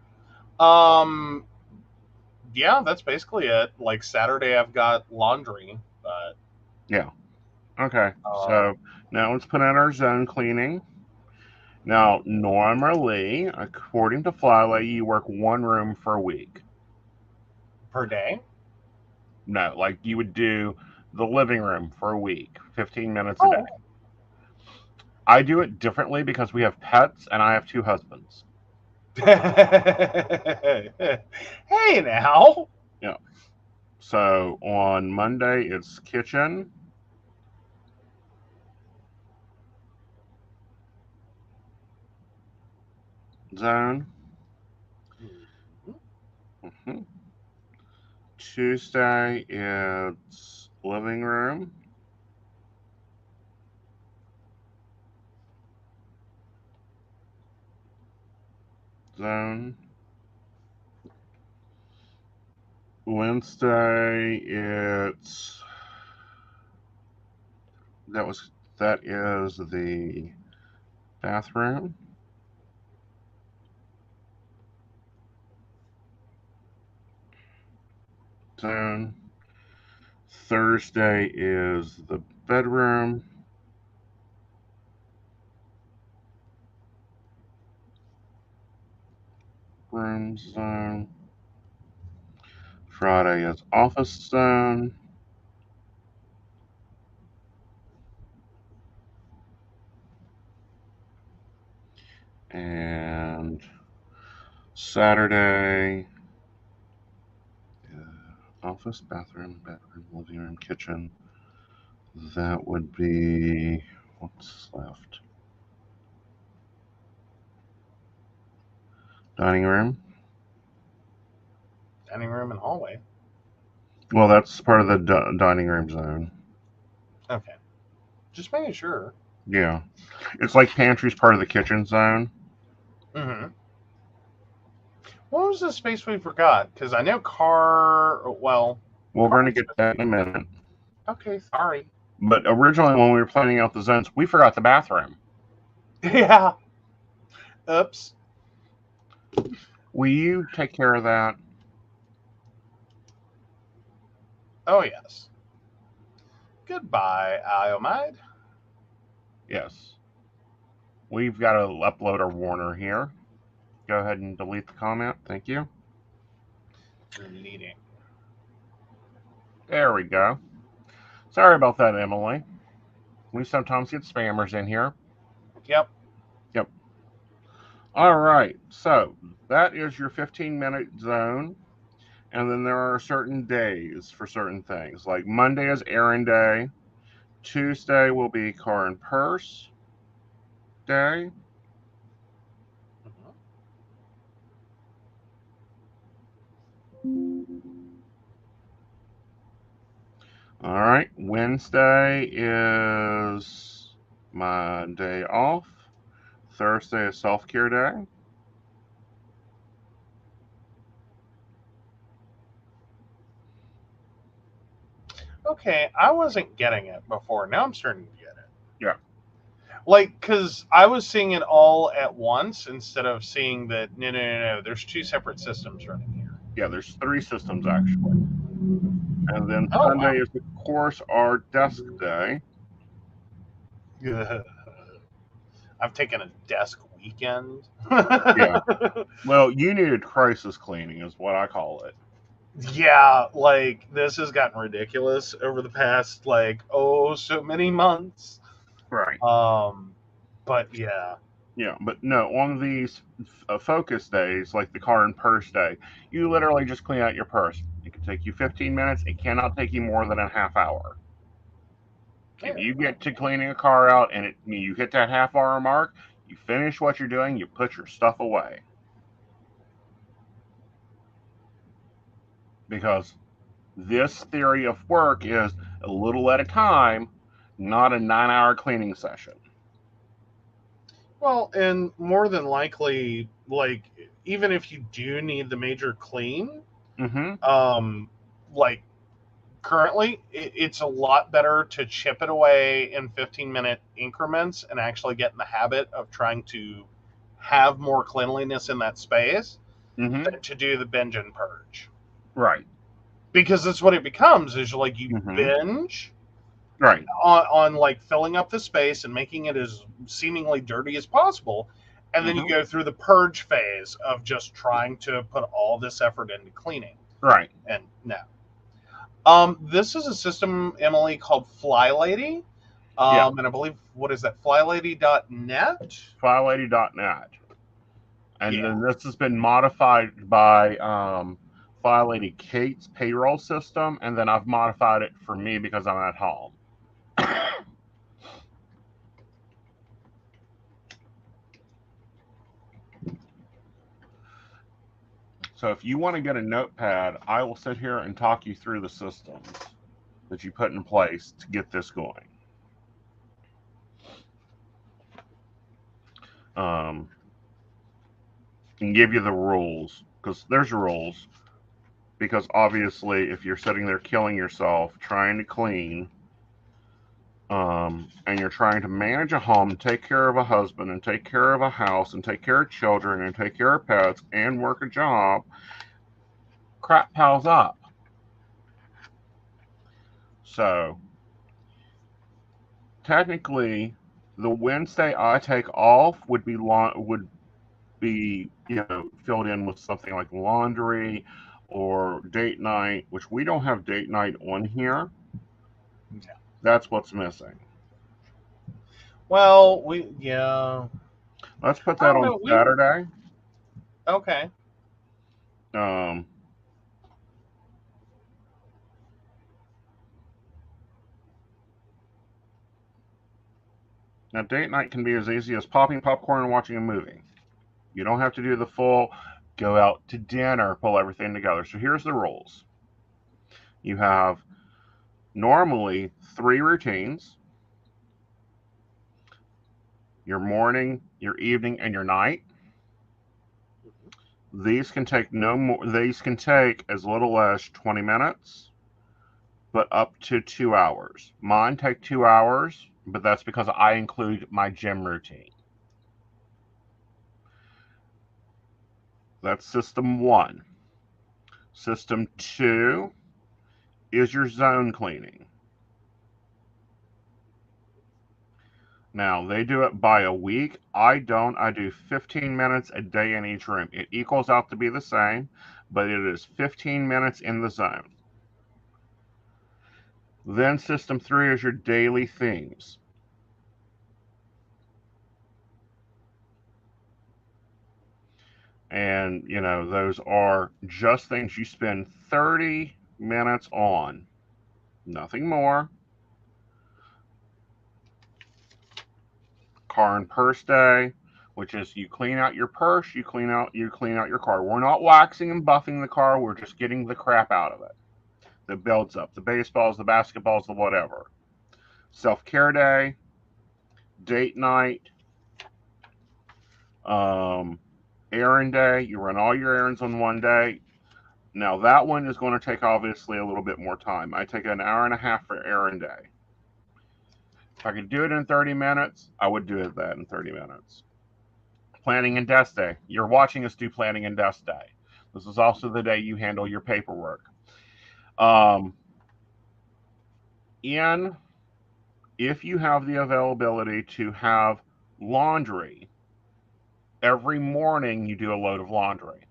Yeah, that's basically it. Like Saturday, I've got laundry, but Yeah. Okay. So now let's put in our zone cleaning. Now, normally, according to Flylay, you work one room for a week. per day. No, like you would do the living room for a week, 15 minutes a day. I do it differently because we have pets and I have 2 husbands. Hey now. Yeah. So on Monday, it's kitchen. Zone. hmm Tuesday, it's living room. Zone. Wednesday, it's that is the bathroom. Zone. Thursday is the bedroom. Room zone. Friday is office zone. And Saturday, office, bathroom, bedroom, living room, kitchen. That would be what's left. Dining room. Dining room and hallway. Well, that's part of the dining room zone. Okay. Just making sure. Yeah. It's like pantry's part of the kitchen zone. Mm-hmm. What was the space we forgot? Because I know car. Well, We're car. going to get that in a minute. Okay, sorry. But originally, when we were planning out the zones, we forgot the bathroom. Yeah. Oops. Will you take care of that? Oh yes. Goodbye, Iomide. Yes. We've got to upload our Warner here. Go ahead and delete the comment. Thank you. Leading. There we go. Sorry about that, Emily. We sometimes get spammers in here. Yep. Yep. All right. So that is your 15-minute zone. And then there are certain days for certain things. Like Monday is errand day. Tuesday will be car and purse day. All right. Wednesday is my day off. Thursday is self care day. Okay, I wasn't getting it before. Now I'm starting to get it. Yeah. Like, because I was seeing it all at once instead of seeing that, no. There's two separate systems running here. Yeah, there's 3 systems actually. And then Oh, Sunday is, of course, our desk day. wow. I've taken a desk weekend. Yeah. Well, you needed crisis cleaning, is what I call it. Yeah, like, this has gotten ridiculous over the past, like, oh, so many months. Right. But yeah. Yeah, but no, on these focus days, like the car and purse day, you literally just clean out your purse. It can take you 15 minutes. It cannot take you more than a half hour. If you get to cleaning a car out and you hit that half-hour mark, you finish what you're doing, you put your stuff away. Because this theory of work is a little at a time, not a 9-hour cleaning session. Well, and more than likely, like, even if you do need the major clean, Mm-hmm. like, currently, it's a lot better to chip it away in 15-minute increments and actually get in the habit of trying to have more cleanliness in that space Mm-hmm. than to do the binge and purge. Right. Because that's what it becomes, is like you Mm-hmm. binge Right. on like filling up the space and making it as seemingly dirty as possible, and then you Mm-hmm. go through the purge phase of just trying to put all this effort into cleaning. Right. And no. This is a system, Emily, called Fly Lady. Yeah. And I believe, what is that, flylady.net? FileLady.net. And Yeah. then this has been modified by File Lady Kate's payroll system, and then I've modified it for me because I'm at home. So if you want to get a notepad, I will sit here and talk you through the systems that you put in place to get this going. And give you the rules, because there's rules. Because obviously, if you're sitting there killing yourself trying to clean, and you're trying to manage a home, take care of a husband, and take care of a house, and take care of children, and take care of pets, and work a job, crap piles up. So, technically, the Wednesday I take off would be filled in with something like laundry or date night, which we don't have date night on here. Yeah. That's what's missing. Well, Let's put that on Saturday. Okay. Um, Now, date night can be as easy as popping popcorn and watching a movie. You don't have to do the full go out to dinner, pull everything together. So here's the rules. You have normally 3 routines: your morning, your evening, and your night. These can take as little as 20 minutes, but up to 2 hours. Mine take 2 hours, but that's because I include my gym routine. That's system 1. System 2 is your zone cleaning. Now, they do it by a week. I don't. I do 15 minutes a day in each room. It equals out to be the same, but it is 15 minutes in the zone. Then system 3 is your daily themes. And, those are just things you spend 30 minutes on. Nothing more. Car and purse day, which is you clean out your purse, you clean out your car. We're not waxing and buffing the car, we're just getting the crap out of it that builds up. The baseballs, the basketballs, the whatever. Self-care day, date night, errand day. You run all your errands on one day. Now that one is going to take obviously a little bit more time. I take an hour and a half for errand day. If I could do it in 30 minutes, I would do that in 30 minutes. Planning and desk day. You're watching us do planning and desk day. This is also the day you handle your paperwork. If you have the availability to have laundry, every morning you do a load of laundry.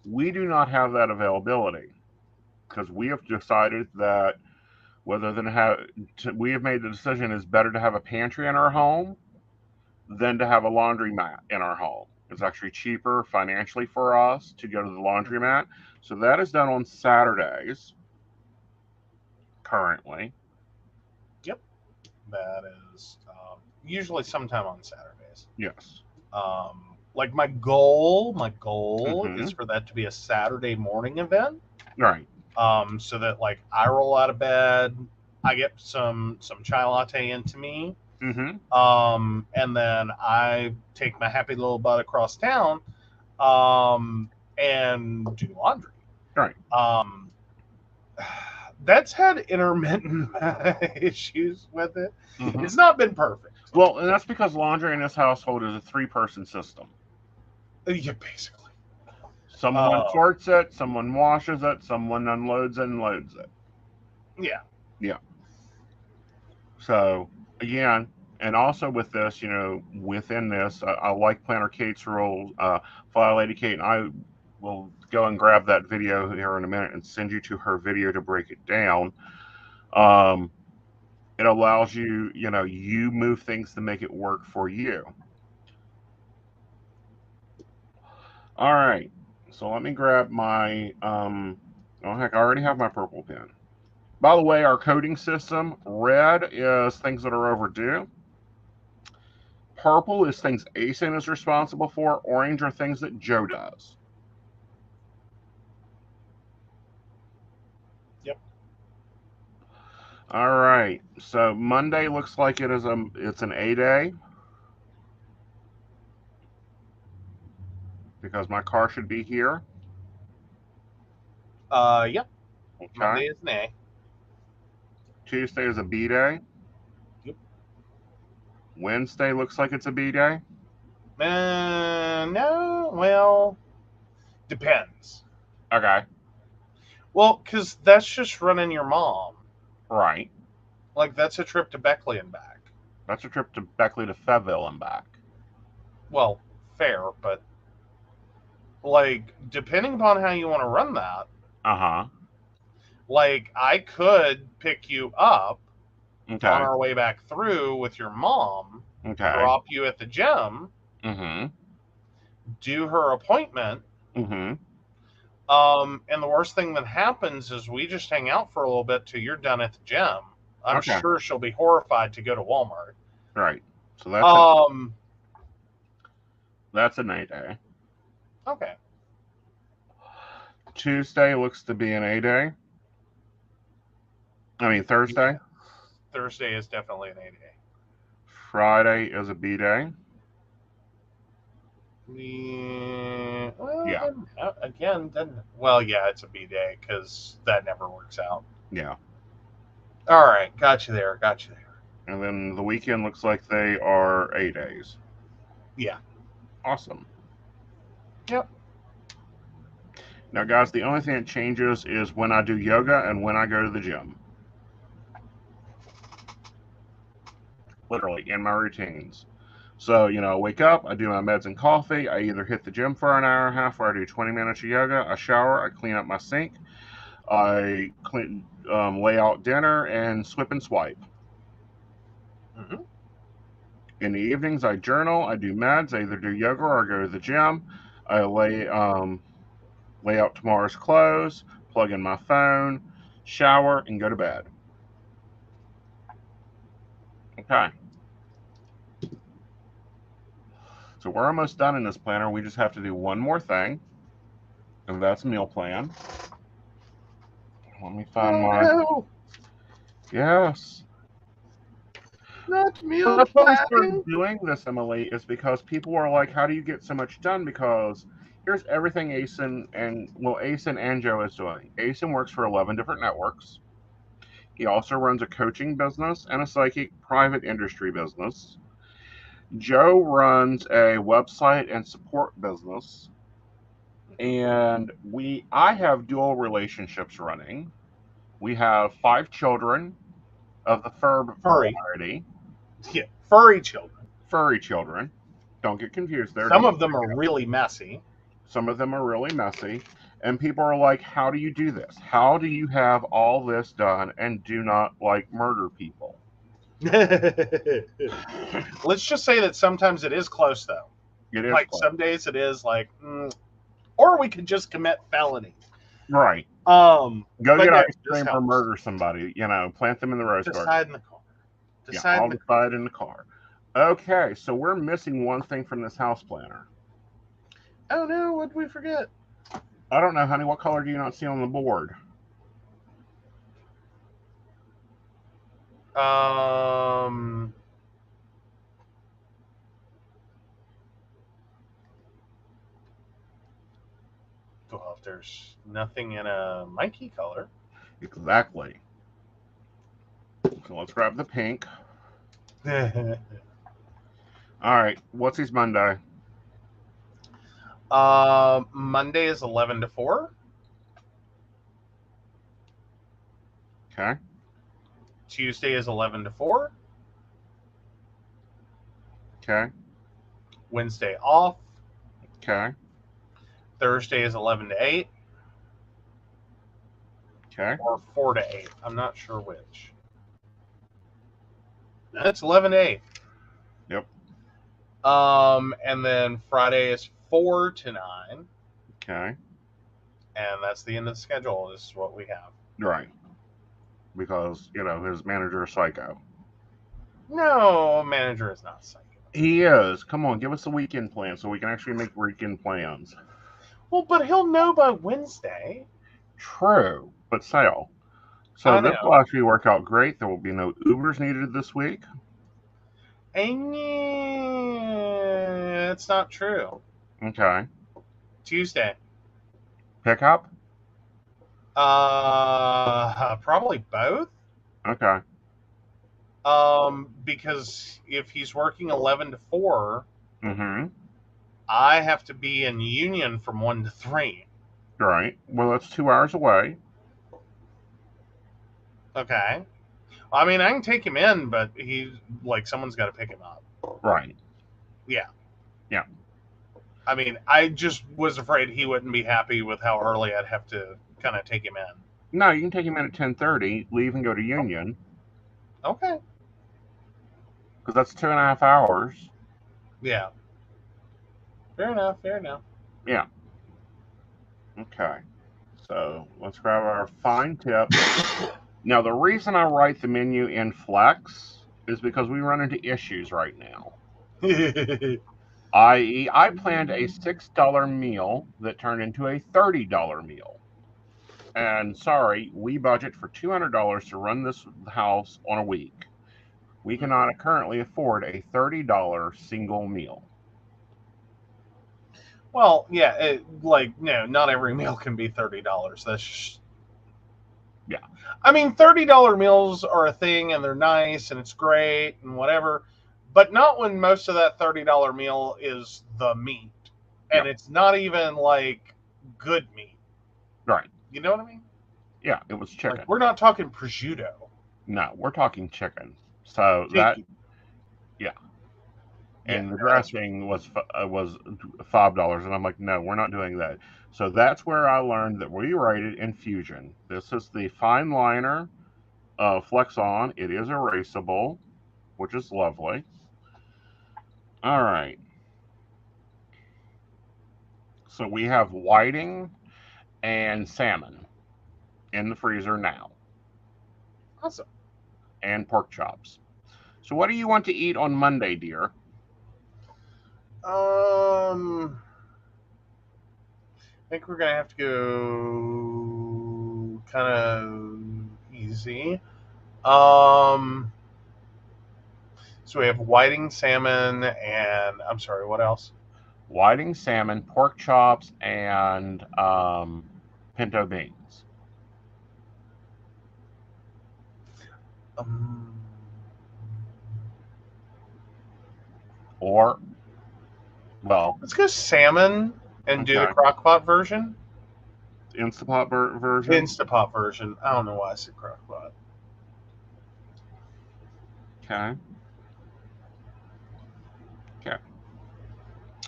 We do not have that availability because we have decided that we have made the decision it's better to have a pantry in our home than to have a laundromat in our home. It's actually cheaper financially for us to go to the laundromat. So that is done on Saturdays currently. Yep. That is usually sometime on Saturdays. Yes. Like my goal is Mhm. for that to be a Saturday morning event. Right. So that like I roll out of bed, I get some chai latte into me, Mm-hmm. and then I take my happy little butt across town, and do laundry. Right. That's had intermittent issues with it. Mm-hmm. It's not been perfect. Well, and that's because laundry in this household is a 3-person system. Yeah, basically. Someone sorts it, someone washes it, someone unloads it and loads it. Yeah. Yeah. So, again, and also with this, within this, I like Planner Kate's rules. File Lady Kate and I will go and grab that video here in a minute and send you to her video to break it down. It allows you, you move things to make it work for you. All right. So let me grab my. Oh heck, I already have my purple pen. By the way, our coding system: red is things that are overdue. Purple is things Aeson is responsible for. Orange are things that Joe does. Yep. All right. So Monday looks like it's an A day because my car should be here. Yep. Okay. Monday is an A. Tuesday is a B day. Yep. Wednesday looks like it's a B day. No, well, depends. Okay. Well, because that's just running your mom. Right. Like, that's a trip to Beckley and back. That's a trip to Beckley to Fayetteville and back. Well, fair, but, like, depending upon how you want to run that, Uh-huh. like, I could pick you up on Okay. our way back through with your mom, Okay. drop you at the gym, Mm-hmm. do her appointment, Mm-hmm. and the worst thing that happens is we just hang out for a little bit till you're done at the gym. I'm Okay. sure she'll be horrified to go to Walmart. Right. So that's an A day. Okay. Tuesday looks to be an A day. I mean Thursday. Yeah. Thursday is definitely an A day. Friday is a B day. Yeah. Well, Yeah. well, yeah, it's a B day because that never works out. Yeah. All right, got you there. And then the weekend looks like they are A days. Yeah. Awesome. Yep. Now, guys, the only thing that changes is when I do yoga and when I go to the gym. Literally, in my routines. So, I wake up, I do my meds and coffee, I either hit the gym for an hour and a half or I do 20 minutes of yoga, I shower, I clean up my sink, lay out dinner, and swip and swipe. Mm-hmm. In the evenings, I journal, I do meds, I either do yoga or I go to the gym. I lay out tomorrow's clothes, plug in my phone, shower, and go to bed. Okay. So we're almost done in this planner. We just have to do one more thing, and that's meal plan. Let me find my. No, Yes. not So meal that's why we started planning. doing this, Emily, is because people are like, how do you get so much done? Because here's everything Aeson and Joe is doing. Aeson works for 11 different networks. He also runs a coaching business and a psychic private industry business. Joe runs a website and support business. And I have dual relationships running. We have 5 children of the fur Furry. variety. Yeah, furry children. Furry children. Don't get confused there. Some of them are really messy. Some of them are really messy. And people are like, how do you do this? How do you have all this done and do not murder people? Let's just say that sometimes it is close, though. It is Like close. some days it is or we could just commit felony. Right. Go get ice cream or murder somebody. Plant them in the rose garden. Decide in the car. Decide in the car. Okay, so we're missing one thing from this house planner. Oh no, what did we forget? I don't know, honey. What color do you not see on the board? Well, if there's nothing in a Mikey color. Exactly. So let's grab the pink. All right. What's his Monday? Monday is 11 to 4. Okay. Tuesday is 11 to 4. Okay. Wednesday off. Okay. Thursday is 11 to 8. Okay. Or 4 to 8. I'm not sure which. That's 11 to 8. Yep. And then Friday is 4 to 9. Okay. And that's the end of the schedule, is what we have. Right. Because, his manager is psycho. No, manager is not psycho. He is. Come on, give us a weekend plan so we can actually make weekend plans. Well, but he'll know by Wednesday. True, but still. So this will actually work out great. There will be no Ubers needed this week. And it's not true. Okay. Tuesday. Pickup? Probably both. Okay. Because if he's working 11 to 4, Mm-hmm. I have to be in Union from 1 to 3. Right. Well, that's 2 hours away. Okay. I mean, I can take him in, but someone's got to pick him up. Right. Yeah. Yeah. I mean, I just was afraid he wouldn't be happy with how early I'd have to kind of take him in. No, you can take him in at 10:30, leave and go to Union. Okay. Because that's 2.5 hours. Yeah. Fair enough. Yeah. Okay. So let's grab our fine tip. Now, the reason I write the menu in Flex is because we run into issues right now. I.e., I planned a $6 meal that turned into a $30 meal. And sorry, we budget for $200 to run this house on a week. We cannot currently afford a $30 single meal. Well, yeah, no, not every meal can be $30. That's just... Yeah. I mean, $30 meals are a thing, and they're nice, and it's great, and whatever, but not when most of that $30 meal is the meat, and it's not even, good meat. Right. You know what I mean? Yeah, it was chicken. We're not talking prosciutto. No, we're talking chicken. So that, yeah. And the dressing was $5, and I'm like, no, we're not doing that. So that's where I learned that we write it in Fusion. This is the fine liner Flex On. It is erasable, which is lovely. All right. So we have whiting and salmon in the freezer now. Awesome. And pork chops. So what do you want to eat on Monday, dear? I think we're gonna have to go kind of easy. So we have whiting salmon and I'm sorry, what else? Whiting salmon, pork chops, and pinto beans. Or, well, let's go salmon and do the crock-pot version. Instapot version? Instapot version. I don't know why I said crock-pot. Okay.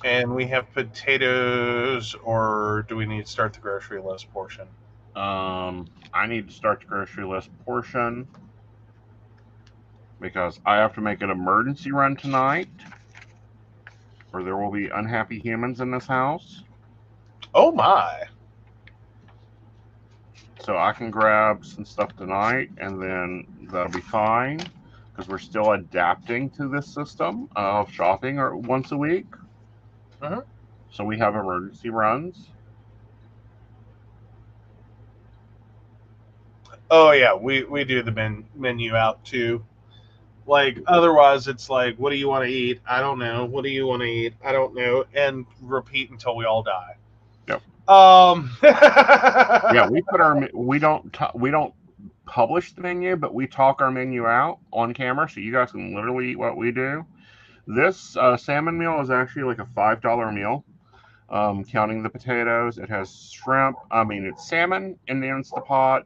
And we have potatoes, or do we need to start the grocery list portion? I need to start the grocery list portion because I have to make an emergency run tonight, or there will be unhappy humans in this house. Oh my! So I can grab some stuff tonight, and then that'll be fine because we're still adapting to this system of shopping once a week. Mm-hmm. So we have emergency runs. Oh yeah, we do the menu out too. Otherwise it's like, what do you want to eat? I don't know. What do you want to eat? I don't know. And repeat until we all die. Yep. Yeah, we don't publish the menu, but we talk our menu out on camera, so you guys can literally eat what we do. This salmon meal is actually like a $5 meal, counting the potatoes. It has shrimp. It's salmon in the Instapot,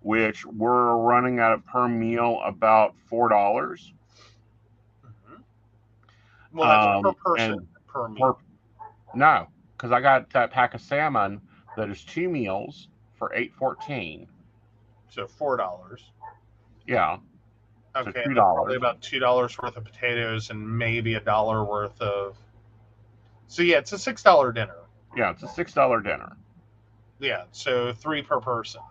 which we're running at per meal about $4. Mm-hmm. Well, that's per person, per meal. No, because I got that pack of salmon that is 2 meals for $8.14. So $4. Yeah. Okay, so $2. Probably about $2 worth of potatoes and maybe $1 worth of So yeah, it's a $6 dinner. Yeah, it's a $6 dinner. Yeah, so 3 per person.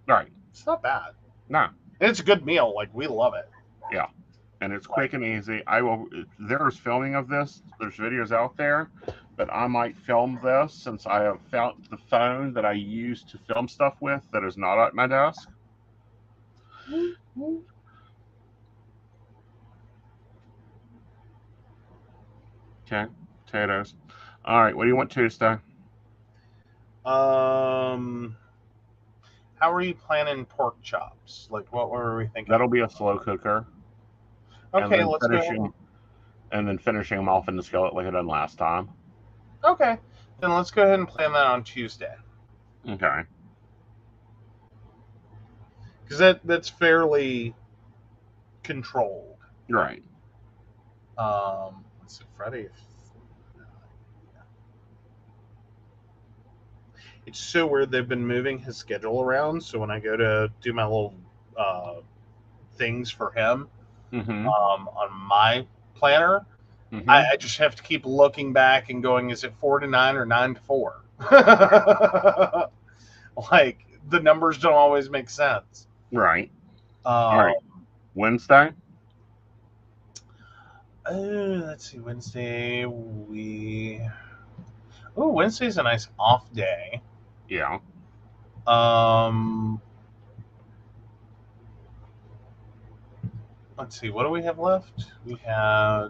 Right. It's not bad. No. And it's a good meal. Like, we love it. Yeah. And it's quick and easy. There's filming of this. There's videos out there, but I might film this since I have found the phone that I use to film stuff with that is not at my desk. Okay, potatoes. All right, what do you want Tuesday? How are you planning pork chops? Like, what were we thinking? That'll be a slow cooker. Okay, let's go ahead. And then finishing them off in the skillet like I done last time. Okay, then let's go ahead and plan that on Tuesday. Okay. Because that's fairly controlled. Right. Let's see, Friday. It's so weird. They've been moving his schedule around, so when I go to do my little things for him on my planner, I just have to keep looking back and going, is it 4 to 9 or 9 to 4? Like, the numbers don't always make sense. Right. All right. Wednesday? Let's see. Wednesday, Wednesday's a nice off day. Yeah. Let's see. What do we have left? We had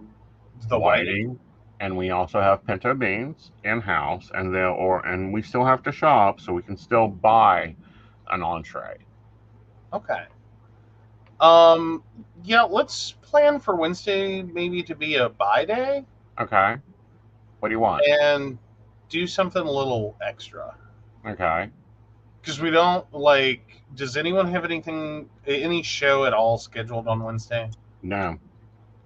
the whiting, and we also have pinto beans in-house, and we still have to shop, so we can still buy an entree. Okay. Yeah, let's plan for Wednesday maybe to be a buy day. Okay. What do you want? And do something a little extra. Okay. Because we don't, like, does anyone have any show at all scheduled on Wednesday? No.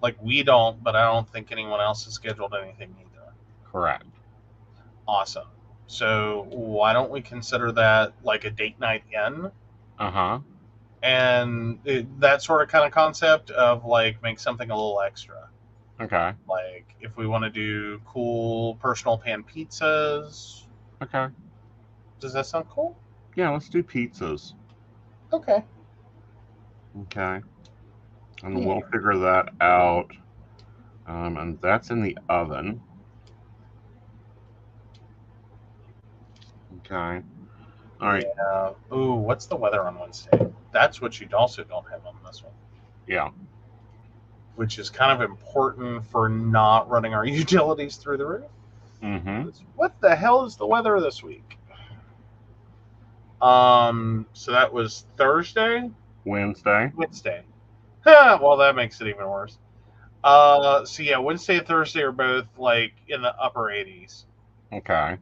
Like, we don't, but I don't think anyone else has scheduled anything either. Correct. Awesome. So why don't we consider that like a date night in? Uh-huh. And that sort of kind of concept of, like, make something a little extra. Okay. Like, if we want to do cool personal pan pizzas. Okay. Does that sound cool? Yeah, let's do pizzas. Okay. Okay. And we'll figure that out. And that's in the oven. Okay. All right. Yeah. Ooh, what's the weather on Wednesday? That's what you also don't have on this one. Yeah. Which is kind of important for not running our utilities through the roof. Mm-hmm. What the hell is the weather this week? So that was Thursday? Wednesday. Well, that makes it even worse. So yeah, Wednesday and Thursday are both like in the upper 80s. Okay.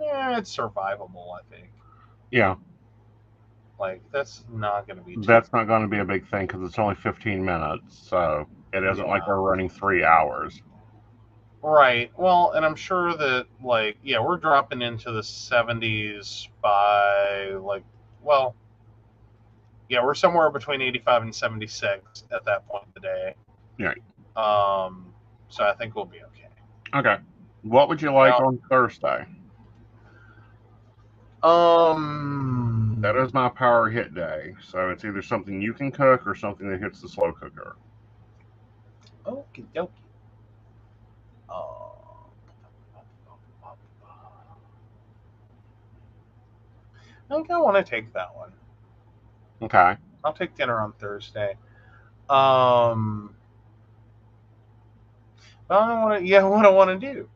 Yeah, it's survivable, I think. Yeah. Like, that's not going to be... That's not going to be a big thing because it's only 15 minutes, so it isn't like we're running 3 hours. Right. Well, and I'm sure that, like, yeah, we're dropping into the 70s by, like, well, yeah, we're somewhere between 85 and 76 at that point of the day. Right. So I think we'll be okay. Okay. What would you like on Thursday? That is my power hit day, so it's either something you can cook or something that hits the slow cooker. Okie dokie. I think I want to take that one. Okay. I'll take dinner on Thursday. I don't want to. Yeah, what I want to do.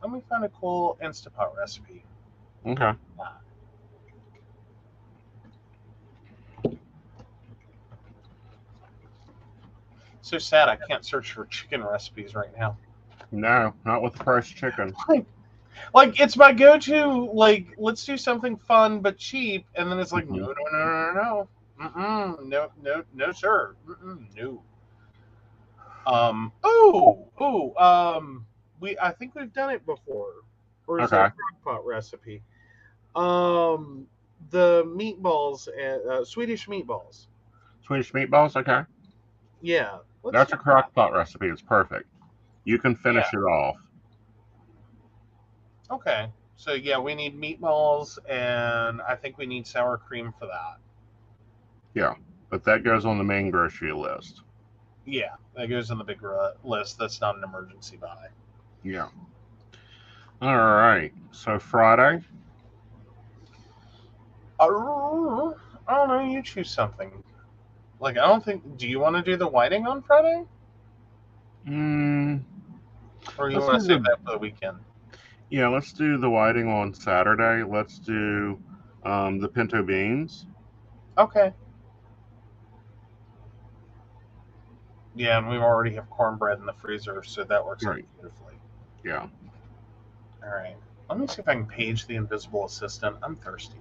Let me find a cool Instapot recipe. Okay. So sad I can't search for chicken recipes right now. No, not with the price of chicken. Like, it's my go-to, like, let's do something fun but cheap, and then it's like, no, sir. No. I think we've done it before. Or is it a crock pot recipe? the meatballs, Swedish meatballs. Swedish meatballs, okay. Yeah, let's That's do a that. crock pot recipe. It's perfect. You can Yeah. finish it off. Okay. So yeah, we need meatballs, and I think we need sour cream for that. Yeah, but that goes on the main grocery list. Yeah, that goes in the big list. That's not an emergency buy. Yeah. All right. So Friday. I don't know. You choose something. Like I don't think. Do you want to do the whiting on Friday, Mm, or do you let's want do to save the that for the weekend? Yeah. Let's do the whiting on Saturday. Let's do the pinto beans. Okay. Yeah, and we already have cornbread in the freezer, so that works out Right. beautifully. Yeah. All right. Let me see if I can page the invisible assistant. I'm thirsty.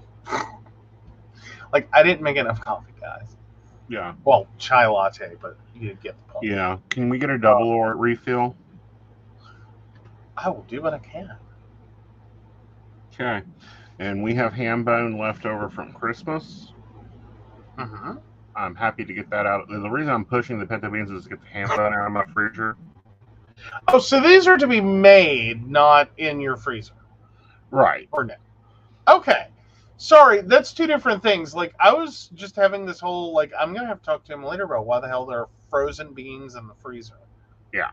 Like I didn't make enough coffee, guys. Yeah. Well, chai latte, but you get the point. Yeah. Can we get a double or refill? I will do what I can. Okay. And we have ham bone left over from Christmas. Mm-hmm. I'm happy to get that out. The reason I'm pushing the pinto beans is to get the ham bone out of my freezer. Oh, so these are to be made, not in your freezer, Right. or no? Okay. Sorry, that's two different things. Like I was just having this whole like I'm gonna have to talk to him later about why the hell there are frozen beans in the freezer. Yeah.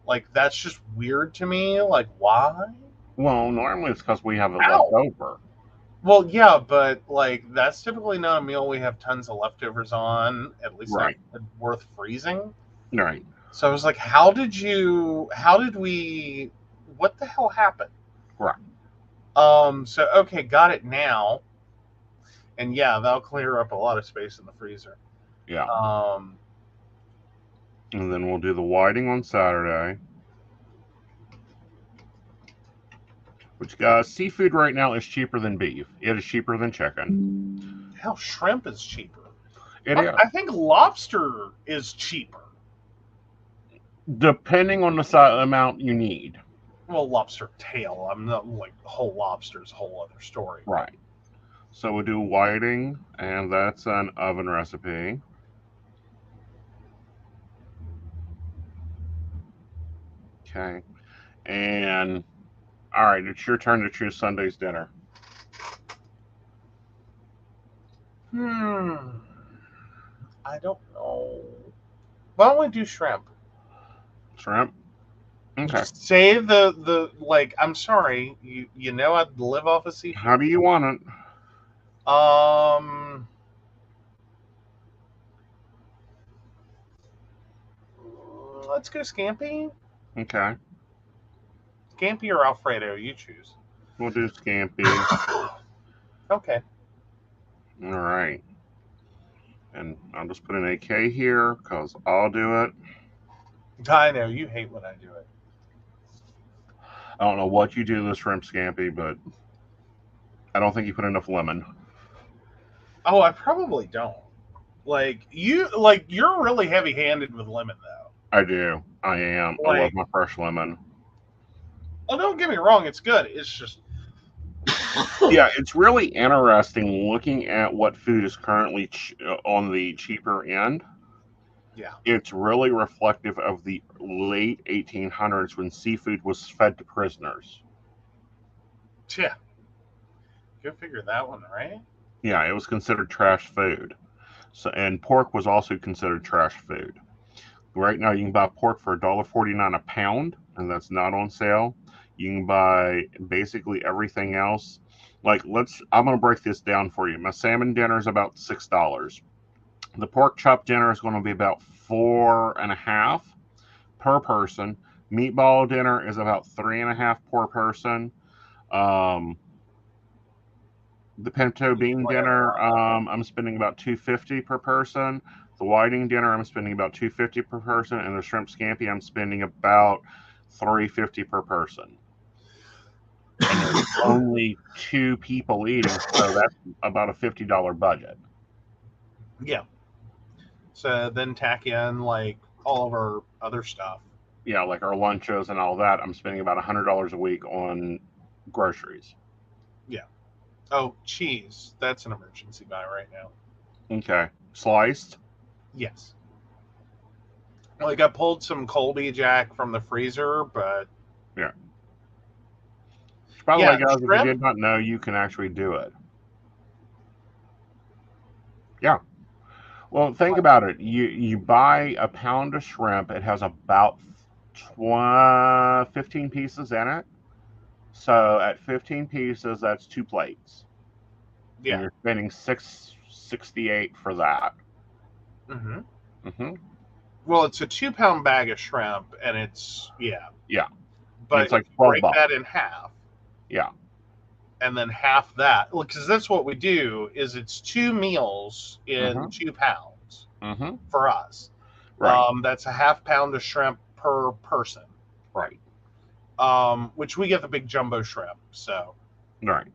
Like that's just weird to me. Like why? Well, normally it's because we have it left Ow. over. Well, yeah, but like that's typically not a meal we have tons of leftovers on. At least not Right. worth freezing. Right. So I was like, how did you? How did we? What the hell happened? Right. So okay, got it now. And yeah, that'll clear up a lot of space in the freezer. Yeah. Um, And then we'll do the whiting on Saturday. Which, guys, seafood right now is cheaper than beef. It is cheaper than chicken. hell, shrimp is cheaper. It Fuck, is. I think lobster is cheaper. Depending on the amount you need. Well, lobster tail. I'm not like whole lobster's a whole other story. Right. So we'll do whiting, and that's an oven recipe. Okay. And, all right, it's your turn to choose Sunday's dinner. I don't know. Why don't we do shrimp? Shrimp? Okay. Say the like. I'm sorry. You know I'd live off of seafood. How do you want it? Um, let's go scampi. Okay. Scampi or Alfredo, you choose. We'll do scampi. Okay. All right. And I'll just put an AK here because I'll do it. I know you hate when I do it. I don't know what you do to the shrimp scampi, but I don't think you put enough lemon. Oh, I probably don't. You're really heavy-handed with lemon though. I do. I am. I love my fresh lemon. Oh, don't get me wrong, it's good. It's just Yeah, it's really interesting looking at what food is currently on the cheaper end. yeah. It's really reflective of the late 1800s when seafood was fed to prisoners. Yeah. Go figure that one, right? Yeah, it was considered trash food. So, and pork was also considered trash food. Right now, you can buy pork for $1.49 a pound, and that's not on sale. You can buy basically everything else. Like, I'm going to break this down for you. My salmon dinner is about $6. The pork chop dinner is going to be about $4.50 per person. Meatball dinner is about $3.50 per person. The pinto bean dinner, I'm spending about $2.50 per person. The whiting dinner, I'm spending about $2.50 per person, and the shrimp scampi, I'm spending about $3.50 per person. And there's only 2 people eating, so that's about a $50 budget. Yeah. So then tack in like all of our other stuff. Yeah, like our lunches and all that. I'm spending about $100 a week on groceries. Yeah. Oh, cheese. That's an emergency buy right now. Okay. Sliced? Yes. Like I pulled some Colby Jack from the freezer, but Yeah. By the yeah, way, guys, if you shrimp. did not know, you can actually do it. Yeah. Well, think about it. You buy a pound of shrimp. It has about 15 pieces in it. So at 15 pieces, that's 2 plates, and Yeah. you're spending 668 for that. hmm Hmm. Well, it's a 2 pound bag of shrimp, and it's yeah. Yeah, and But it's if like you 12 break bucks. that in half, Yeah. and then half that, because that's what we do. Is it's 2 meals in Hmm. 2 pounds Hmm. for us. Right. That's a half pound of shrimp per person. Right. Which we get the big jumbo shrimp. So, Right.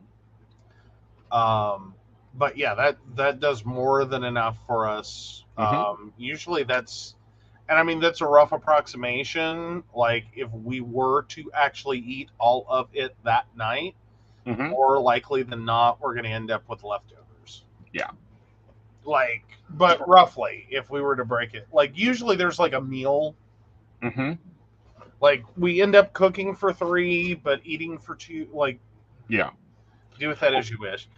um, but yeah, that does more than enough for us. Hmm. Usually that's, and I mean that's a rough approximation. Like if we were to actually eat all of it that night, Hmm. more likely than not, we're going to end up with leftovers. Yeah. Like, but roughly, if we were to break it, like usually there's like a meal. Hmm. Like we end up cooking for three, but eating for two. Like Yeah. do with that as you wish.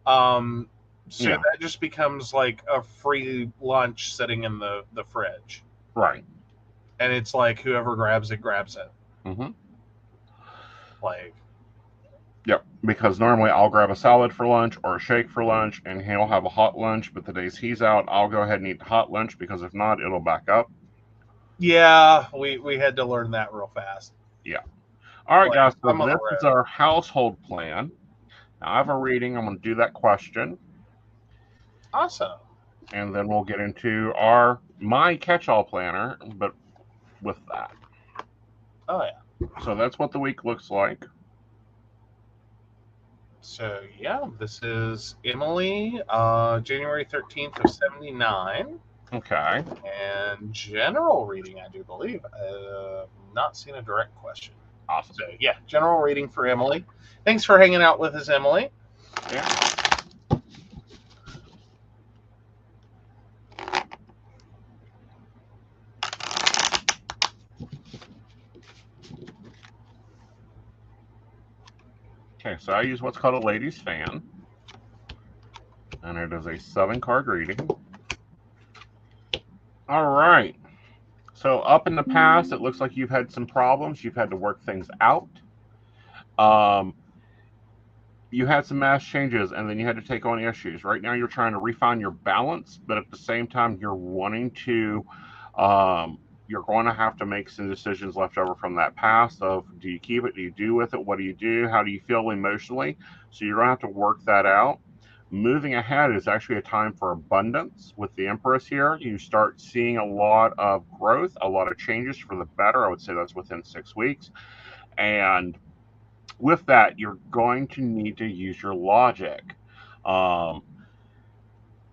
Um, so Yeah. that just becomes like a free lunch sitting in the fridge, Right. and it's like whoever grabs it grabs it. Hmm. Like, Yep. Because normally I'll grab a salad for lunch or a shake for lunch, and he'll have a hot lunch. But the days he's out, I'll go ahead and eat the hot lunch because if not, it'll back up. yeah, we had to learn that real fast. Yeah. All right, Like guys. So I'm on the this is road. our household plan. Now I have a reading. I'm going to do that question, Awesome. and then we'll get into our my catch-all planner. But with that, Oh yeah. so that's what the week looks like. So yeah, this is Emily, January 13th of '79, Okay. and general reading, I do believe. Not seen a direct question. Awesome. So yeah, general reading for Emily. Thanks for hanging out with us, Emily. Yeah. Okay. So I use what's called a ladies' fan, and it is a 7-card reading. All right. So up in the past, it looks like you've had some problems. You've had to work things out. Um, you had some mass changes, and then you had to take on issues. Right now, you're trying to refine your balance, but at the same time, you're wanting to. You're going to have to make some decisions left over from that past of do you keep it, do you do with it, what do you do, how do you feel emotionally. So you're going to have to work that out. Moving ahead is actually a time for abundance with the Empress here. You start seeing a lot of growth, a lot of changes for the better. I would say that's within 6 weeks. And with that, you're going to need to use your logic. Um,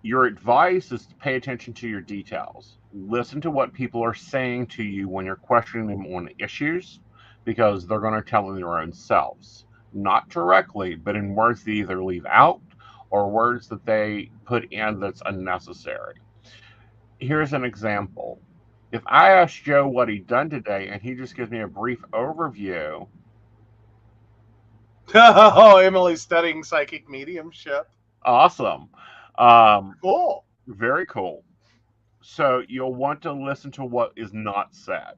your advice is to pay attention to your details. Listen to what people are saying to you when you're questioning them on issues, because they're going to tell them their own selves. Not directly, but in words they either leave out or words that they put in that's unnecessary. Here's an example. If I ask Joe what he'd done today and he just gives me a brief overview, Oh, Emily's studying psychic mediumship. awesome. Um, Cool. very cool. So you'll want to listen to what is not said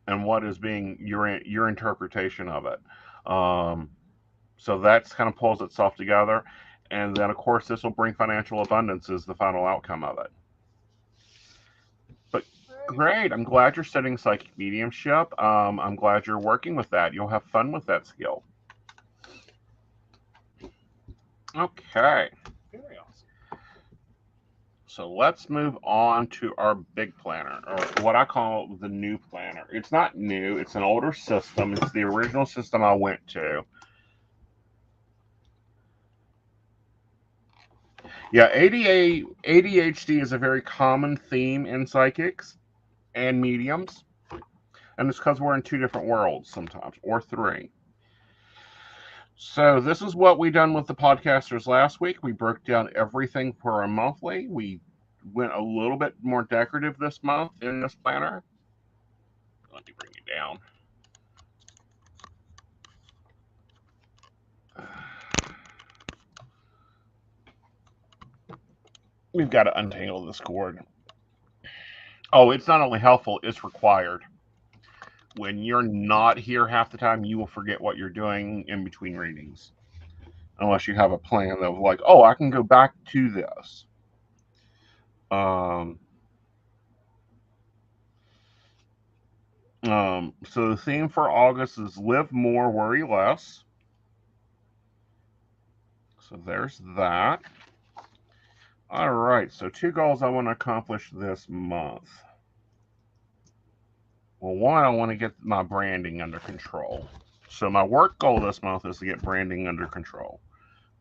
and what is being your interpretation of it. Um, so that's kind of pulls itself together, and then of course this will bring financial abundance as the final outcome of it. But great, I'm glad you're studying psychic mediumship. I'm glad you're working with that. You'll have fun with that skill. Okay. Very awesome. So let's move on to our big planner, or what I call the new planner. It's not new, it's an older system. It's the original system I went to. Yeah, ADHD is a very common theme in psychics and mediums, and it's because we're in two different worlds sometimes, or three. So this is what we done with the podcasters last week. We broke down everything for a monthly. We went a little bit more decorative this month in this planner. Let me bring you down. We've got to untangle this cord. Oh, it's not only helpful, it's required. When you're not here half the time, you will forget what you're doing in between readings. Unless you have a plan of like, oh, I can go back to this. So the theme for August is live more, worry less. So there's that. All right, so 2 goals I want to accomplish this month. Well, one, I want to get my branding under control. So my work goal this month is to get branding under control,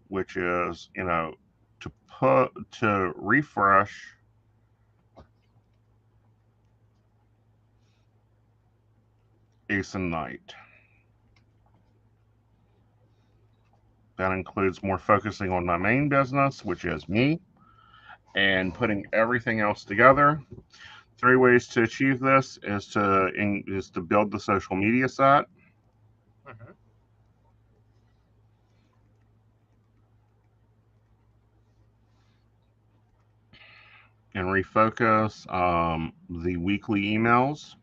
which is, to refresh Aeson Knight. That includes more focusing on my main business, which is me, and putting everything else together. 3 ways to achieve this is to build the social media set. Mm-hmm. And refocus the weekly emails.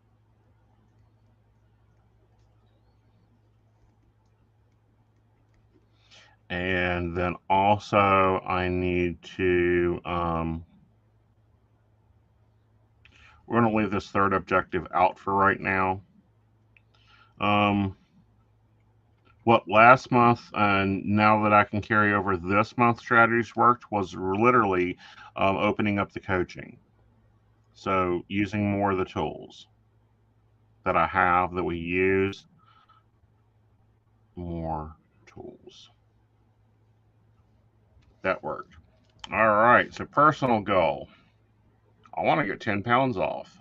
And then also I need to, we're going to leave this third objective out for right now. What last month, and now that I can carry over this month's strategies worked, was literally opening up the coaching. So using more of the tools that I have that we use, more tools. That worked. All right, so personal goal. I want to get 10 pounds off.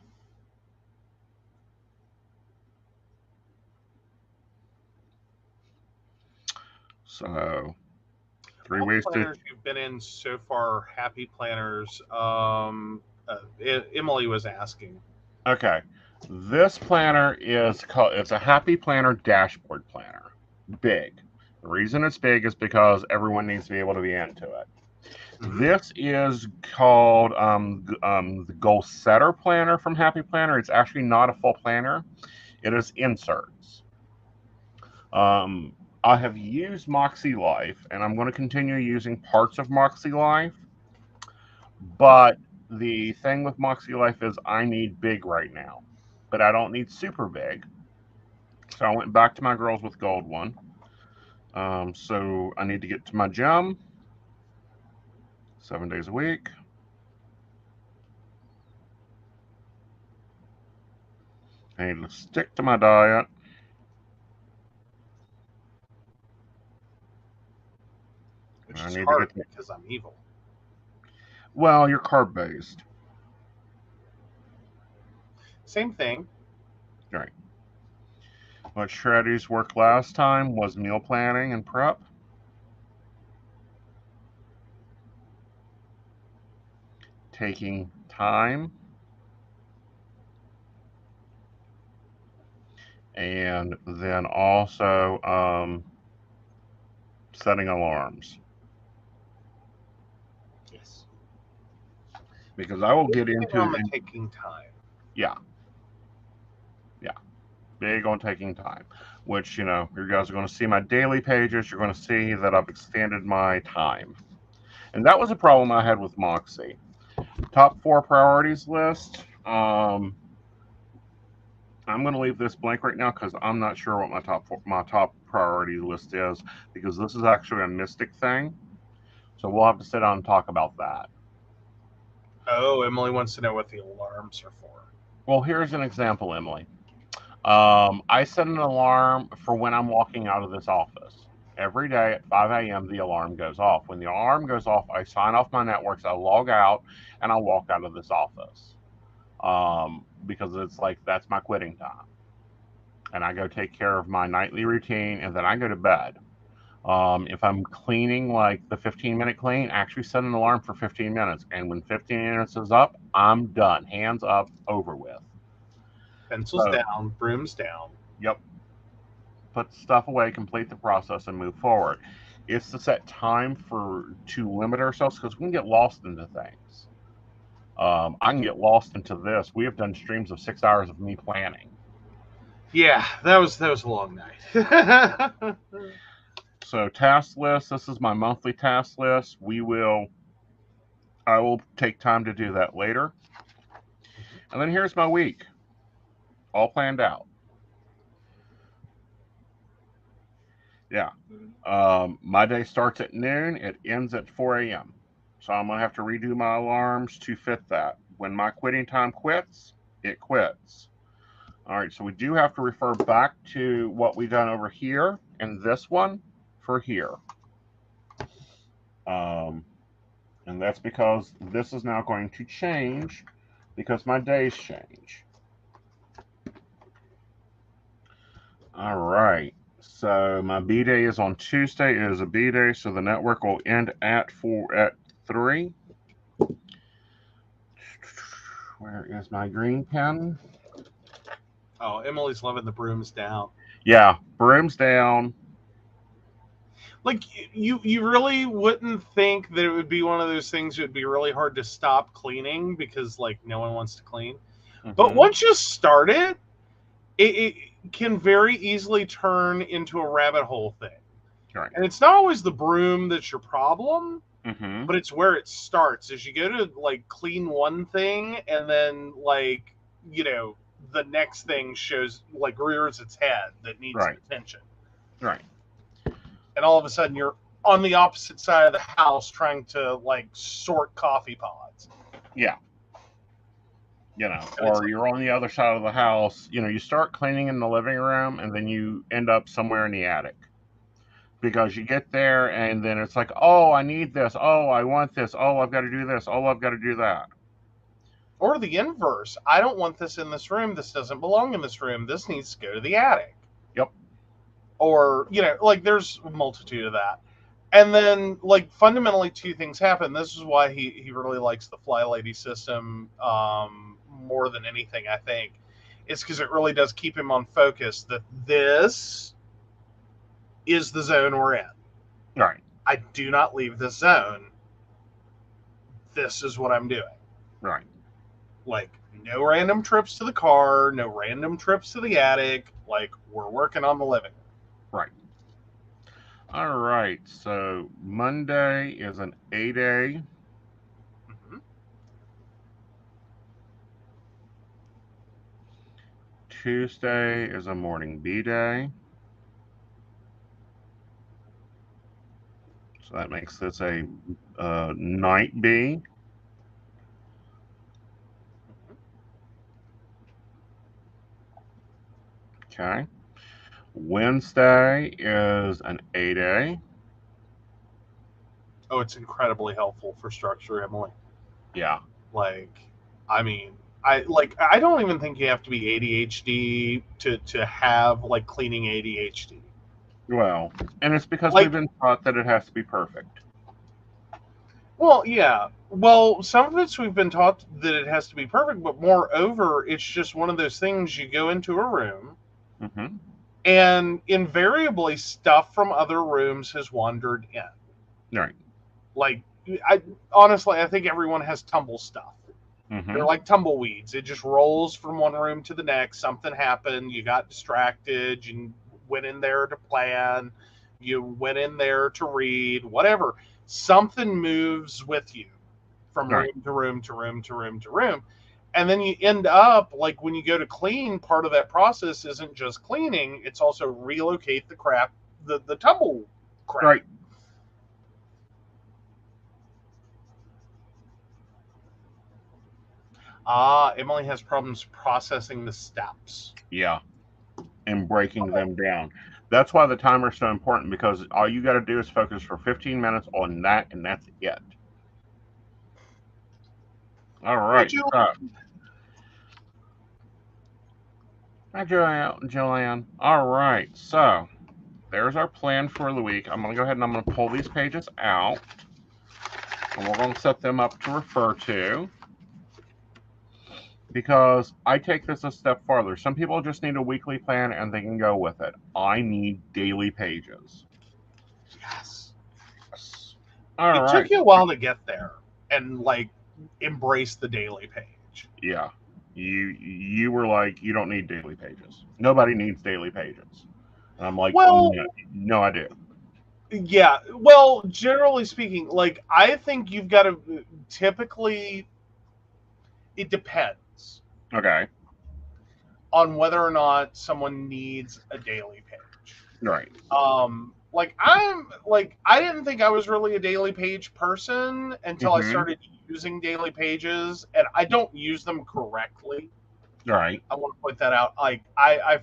So, 3 All ways to. planners you've been in so far, happy planners. Emily was asking. Okay, this planner is called. It's a happy planner dashboard planner. Big. The reason it's big is because everyone needs to be able to be into it. Mm-hmm. This is called the Goal Setter Planner from Happy Planner. It's actually not a full planner. It is inserts. I have used Moxie Life, and I'm going to continue using parts of Moxie Life. But the thing with Moxie Life is I need big right now, but I don't need super big. So I went back to my Girls with Gold one. So I need to get to my gym 7 days a week. I need to stick to my diet. Which I is need to hard get to, because I'm evil. well, you're carb based. Same thing. Right. What strategies worked last time was meal planning and prep. Taking time. And then also setting alarms. Yes. Because I will get Big on into, the taking time. yeah, big on taking time, which, you guys are going to see my daily pages. You're going to see that I've extended my time. And that was a problem I had with Moxie. Top 4 priorities list. I'm going to leave this blank right now because I'm not sure what my top priority list is, because this is actually a Mystic thing. So we'll have to sit down and talk about that. Oh, Emily wants to know what the alarms are for. Well, here's an example, Emily. I set an alarm for when I'm walking out of this office. Every day at 5 a.m., the alarm goes off. When the alarm goes off, I sign off my networks, I log out, and I walk out of this office. Because it's like that's my quitting time. And I go take care of my nightly routine, and then I go to bed. If I'm cleaning like the 15-minute clean, actually set an alarm for 15 minutes. And when 15 minutes is up, I'm done. Hands up, over with. Pencils So, down, brooms down. yep. Put stuff away, complete the process, and move forward. It's to set time to limit ourselves because we can get lost into things. I can get lost into this. We have done streams of 6 hours of me planning. Yeah, that was a long night. So task list. This is my monthly task list. I will take time to do that later. And then here's my week, all planned out. Yeah. My day starts at noon. It ends at 4 a.m. So I'm going to have to redo my alarms to fit that. When my quitting time quits, it quits. All right, so we do have to refer back to what we've done over here and this one for here. And that's because this is now going to change because my days change. All right. So my B day is on Tuesday. It is a B day, so the network will end at 3. Where is my green pen? Oh, Emily's loving the brooms down. Yeah, brooms down. Like you really wouldn't think that it would be one of those things that would be really hard to stop cleaning because like no one wants to clean. But once you start it can very easily turn into a rabbit hole thing. Right. And it's not always the broom that's your problem, Mm-hmm. but it's where it starts. As you go to like clean one thing, and then like the next thing shows like rears its head that needs Right. attention. Right. And all of a sudden you're on the opposite side of the house trying to like sort coffee pods. Yeah. Or you're on the other side of the house. You start cleaning in the living room, and then you end up somewhere in the attic. Because you get there, and then it's like, oh, I need this. Oh, I want this. Oh, I've got to do this. Oh, I've got to do that. Or the inverse. I don't want this in this room. This doesn't belong in this room. This needs to go to the attic. Yep. Or, like there's a multitude of that. And then, like, fundamentally, two things happen. This is why he really likes the Fly Lady system more than anything, I think. It's because it really does keep him on focus that this is the zone we're in. Right. I do not leave this zone. This is what I'm doing. Right. Like, no random trips to the car, no random trips to the attic. Like, we're working on the living room. Right. All right. So Monday is an A day. Mm-hmm. Tuesday is a morning B day. So that makes this a night B. Okay. Wednesday is an A day. Oh, it's incredibly helpful for structure, Emily. Yeah. Like, I mean, I don't even think you have to be ADHD to have like cleaning ADHD. Well, and it's because Like, we've been taught that it has to be perfect. well, yeah. Well, some of it's we've been taught that it has to be perfect, but moreover, it's just one of those things you go into a room Mm-hmm. and invariably stuff from other rooms has wandered in. Right. Like, honestly, I think everyone has tumble stuff. Mm-hmm. They're like tumbleweeds. It just rolls from one room to the next. Something happened. You got distracted. You went in there to plan. You went in there to read. Whatever. Something moves with you from Right. room to room to room to room to room. And then you end up, like when you go to clean, part of that process isn't just cleaning. It's also relocate the crap, the tumble crap. Right. Emily has problems processing the steps. Yeah. And breaking them down. That's why the timer is so important, because all you got to do is focus for 15 minutes on that, and that's it. All right. Hi, Joanne. All right. So there's our plan for the week. I'm going to go ahead and I'm going to pull these pages out. And we're going to set them up to refer to. Because I take this a step farther. Some people just need a weekly plan and they can go with it. I need daily pages. Yes. All right. Took you a while to get there and like embrace the daily page. Yeah. You were like, you don't need daily pages. Nobody needs daily pages. And I'm like, well, no, I do. Yeah. Well, generally speaking, like I think you've got to typically it depends. Okay. On whether or not someone needs a daily page. Right. I didn't think I was really a daily page person until I started using daily pages, and I don't use them correctly. Right. I want to point that out. Like I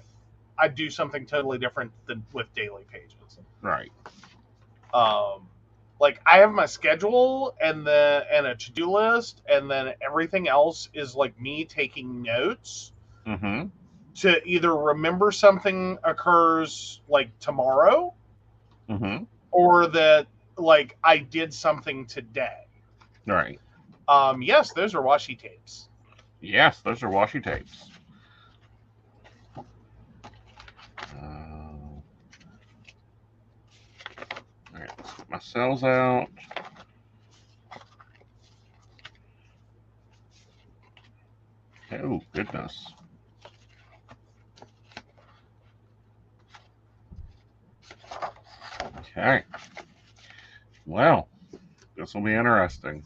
do something totally different than with daily pages. Right. Like I have my schedule and a to-do list, and then everything else is like me taking notes. Mm-hmm. To either remember something occurs like tomorrow, or that like I did something today. Right. Yes, those are washi tapes. Yes, those are washi tapes. All right, let's get my cells out. Oh, goodness. Okay. Well, this will be interesting.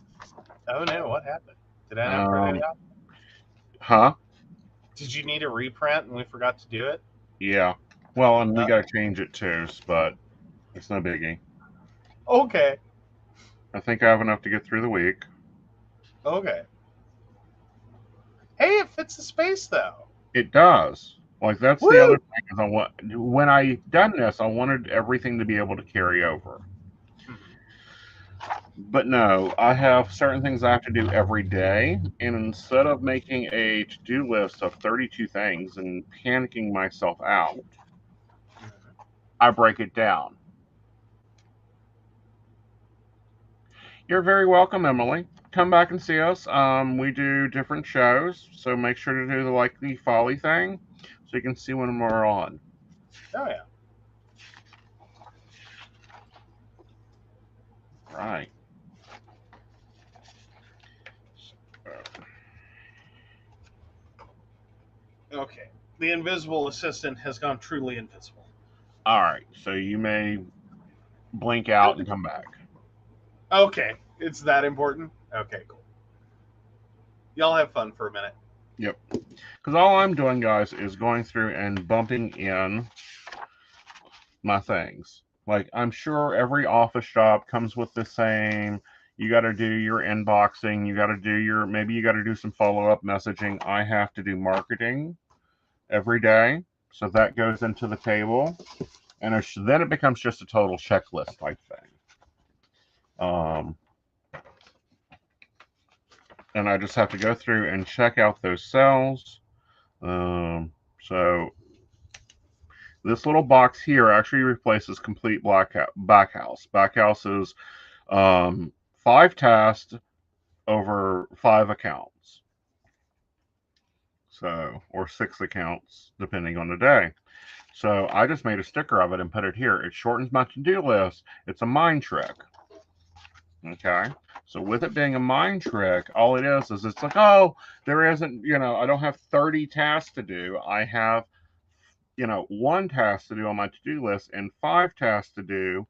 Oh no, what happened? Did I not print it out? Huh? Did you need a reprint and we forgot to do it? Yeah. Well, and we got to change it too, but it's no biggie. Okay. I think I have enough to get through the week. Okay. Hey, it fits the space though. It does. Like that's the other thing. Is when I done this, I wanted everything to be able to carry over. But no, I have certain things I have to do every day, and instead of making a to-do list of 32 things and panicking myself out, I break it down. You're very welcome, Emily. Come back and see us. We do different shows, so make sure to do the Folly thing, so you can see when we're on. Oh yeah. Right. Okay. The invisible assistant has gone truly invisible. All right. So you may blink out and come back. Okay. It's that important? Okay, cool. Y'all have fun for a minute. Yep. Because all I'm doing, guys, is going through and bumping in my things. Like, I'm sure every office job comes with the same. You got to do your inboxing. You got to do maybe you got to do some follow-up messaging. I have to do marketing every day. So that goes into the table. And then it becomes just a total checklist type thing. And I just have to go through and check out those cells. So this little box here actually replaces complete backhouse. Backhouse is 5 tasks over 5 accounts. So, or 6 accounts, depending on the day. So I just made a sticker of it and put it here. It shortens my to-do list. It's a mind trick. Okay. So with it being a mind trick, all it is it's like, oh, there isn't, I don't have 30 tasks to do. I have, 1 task to do on my to-do list and 5 tasks to do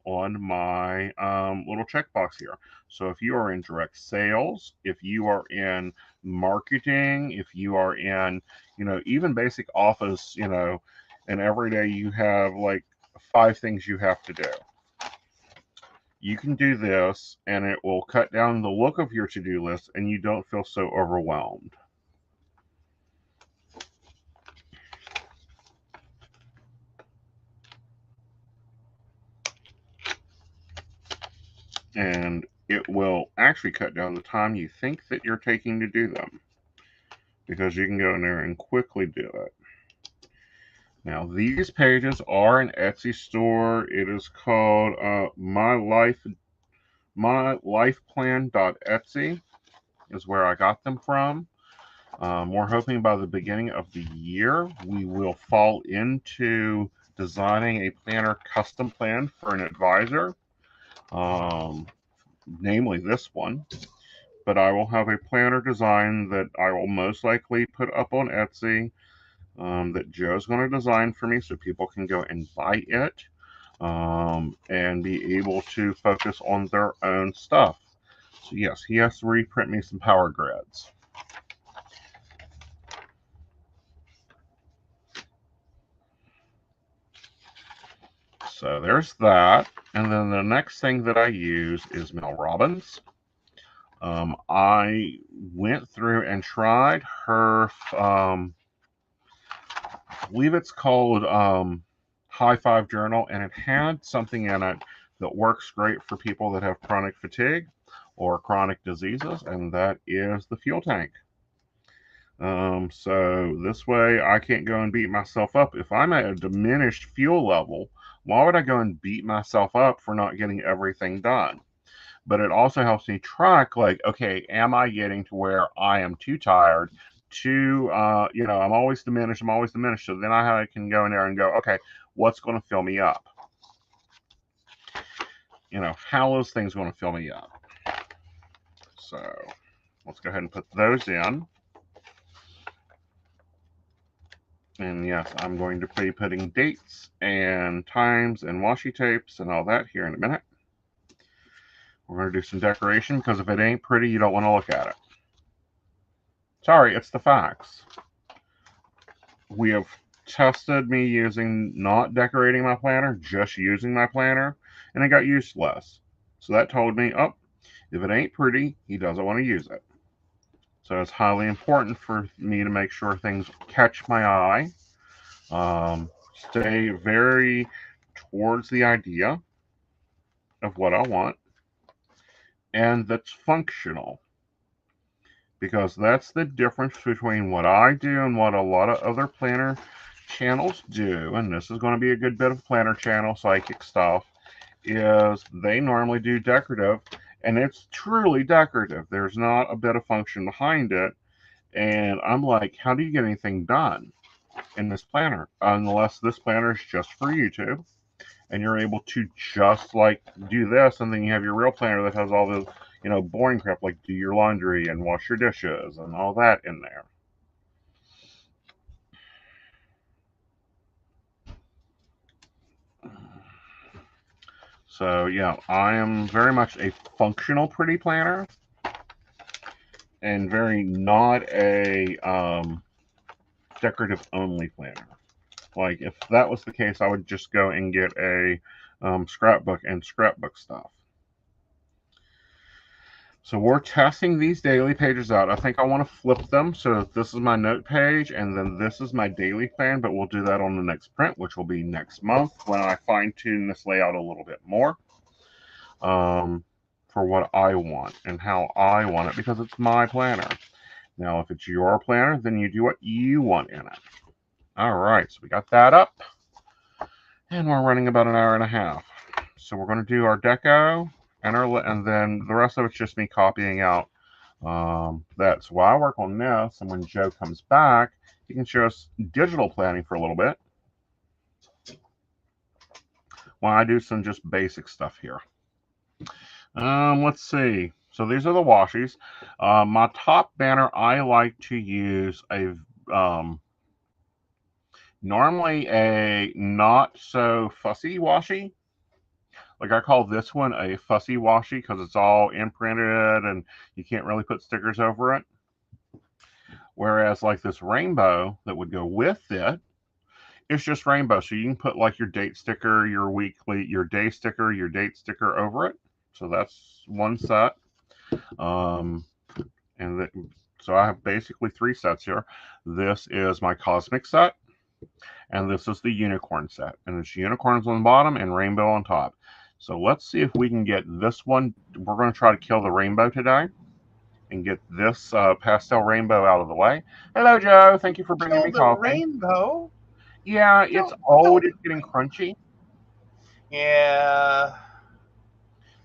on my little checkbox here. So if you are in direct sales, if you are in marketing, if you are in, even basic office, and every day you have like 5 things you have to do. You can do this and it will cut down the look of your to-do list and you don't feel so overwhelmed. And it will actually cut down the time you think that you're taking to do them, because you can go in there and quickly do it. Now, these pages are an Etsy store. It is called mylifeplan.etsy is where I got them from. We're hoping by the beginning of the year we will fall into designing a planner custom plan for an advisor, namely this one. But I will have a planner design that I will most likely put up on Etsy, that Joe's going to design for me so people can go and buy it, and be able to focus on their own stuff. So yes, he has to reprint me some power grids. So there's that. And then the next thing that I use is Mel Robbins. I went through and tried her, I believe it's called High Five Journal, and it had something in it that works great for people that have chronic fatigue or chronic diseases, and that is the fuel tank. So this way I can't go and beat myself up. If I'm at a diminished fuel level, why would I go and beat myself up for not getting everything done? But it also helps me track, like, okay, am I getting to where I am too tired to, I'm always diminished. So then I can go in there and go, okay, what's going to fill me up? How those things going to fill me up? So let's go ahead and put those in. And yes, I'm going to be putting dates and times and washi tapes and all that here in a minute. We're going to do some decoration because if it ain't pretty, you don't want to look at it. Sorry, it's the facts. We have tested me using not decorating my planner, just using my planner, and it got used less. So that told me, oh, if it ain't pretty, he doesn't want to use it. So it's highly important for me to make sure things catch my eye. Stay very towards the idea of what I want, and that's functional. Because that's the difference between what I do and what a lot of other planner channels do, and this is going to be a good bit of planner channel, psychic stuff, is they normally do decorative, and it's truly decorative. There's not a bit of function behind it, and I'm like, how do you get anything done in this planner? Unless this planner is just for YouTube, and you're able to just like do this, and then you have your real planner that has all the boring crap like do your laundry and wash your dishes and all that in there. So yeah, I am very much a functional pretty planner and very not a decorative only planner. Like if that was the case, I would just go and get a scrapbook and scrapbook stuff. So we're testing these daily pages out. I think I want to flip them. So this is my note page, and then this is my daily plan, but we'll do that on the next print, which will be next month when I fine tune this layout a little bit more, for what I want and how I want it, because it's my planner. Now, if it's your planner, then you do what you want in it. All right, so we got that up, and we're running about an hour and a half. So we're going to do our deco, and then the rest of it's just me copying out that. So while I work on this, and when Joe comes back, he can show us digital planning for a little bit while I do some just basic stuff here. Let's see. So these are the washies. My top banner, I like to use a normally a not so fussy washi. Like I call this one a fussy washi because it's all imprinted and you can't really put stickers over it. Whereas like this rainbow that would go with it, it's just rainbow. So you can put like your date sticker, your weekly, your day sticker, your date sticker over it. So that's one set. So I have basically 3 sets here. This is my cosmic set, and this is the unicorn set. And it's unicorns on the bottom and rainbow on top. So let's see if we can get this one. We're going to try to kill the rainbow today and get this pastel rainbow out of the way. Hello, Joe. Thank you for bringing me coffee. Rainbow? Yeah, You it's know, old. It's getting crunchy. yeah.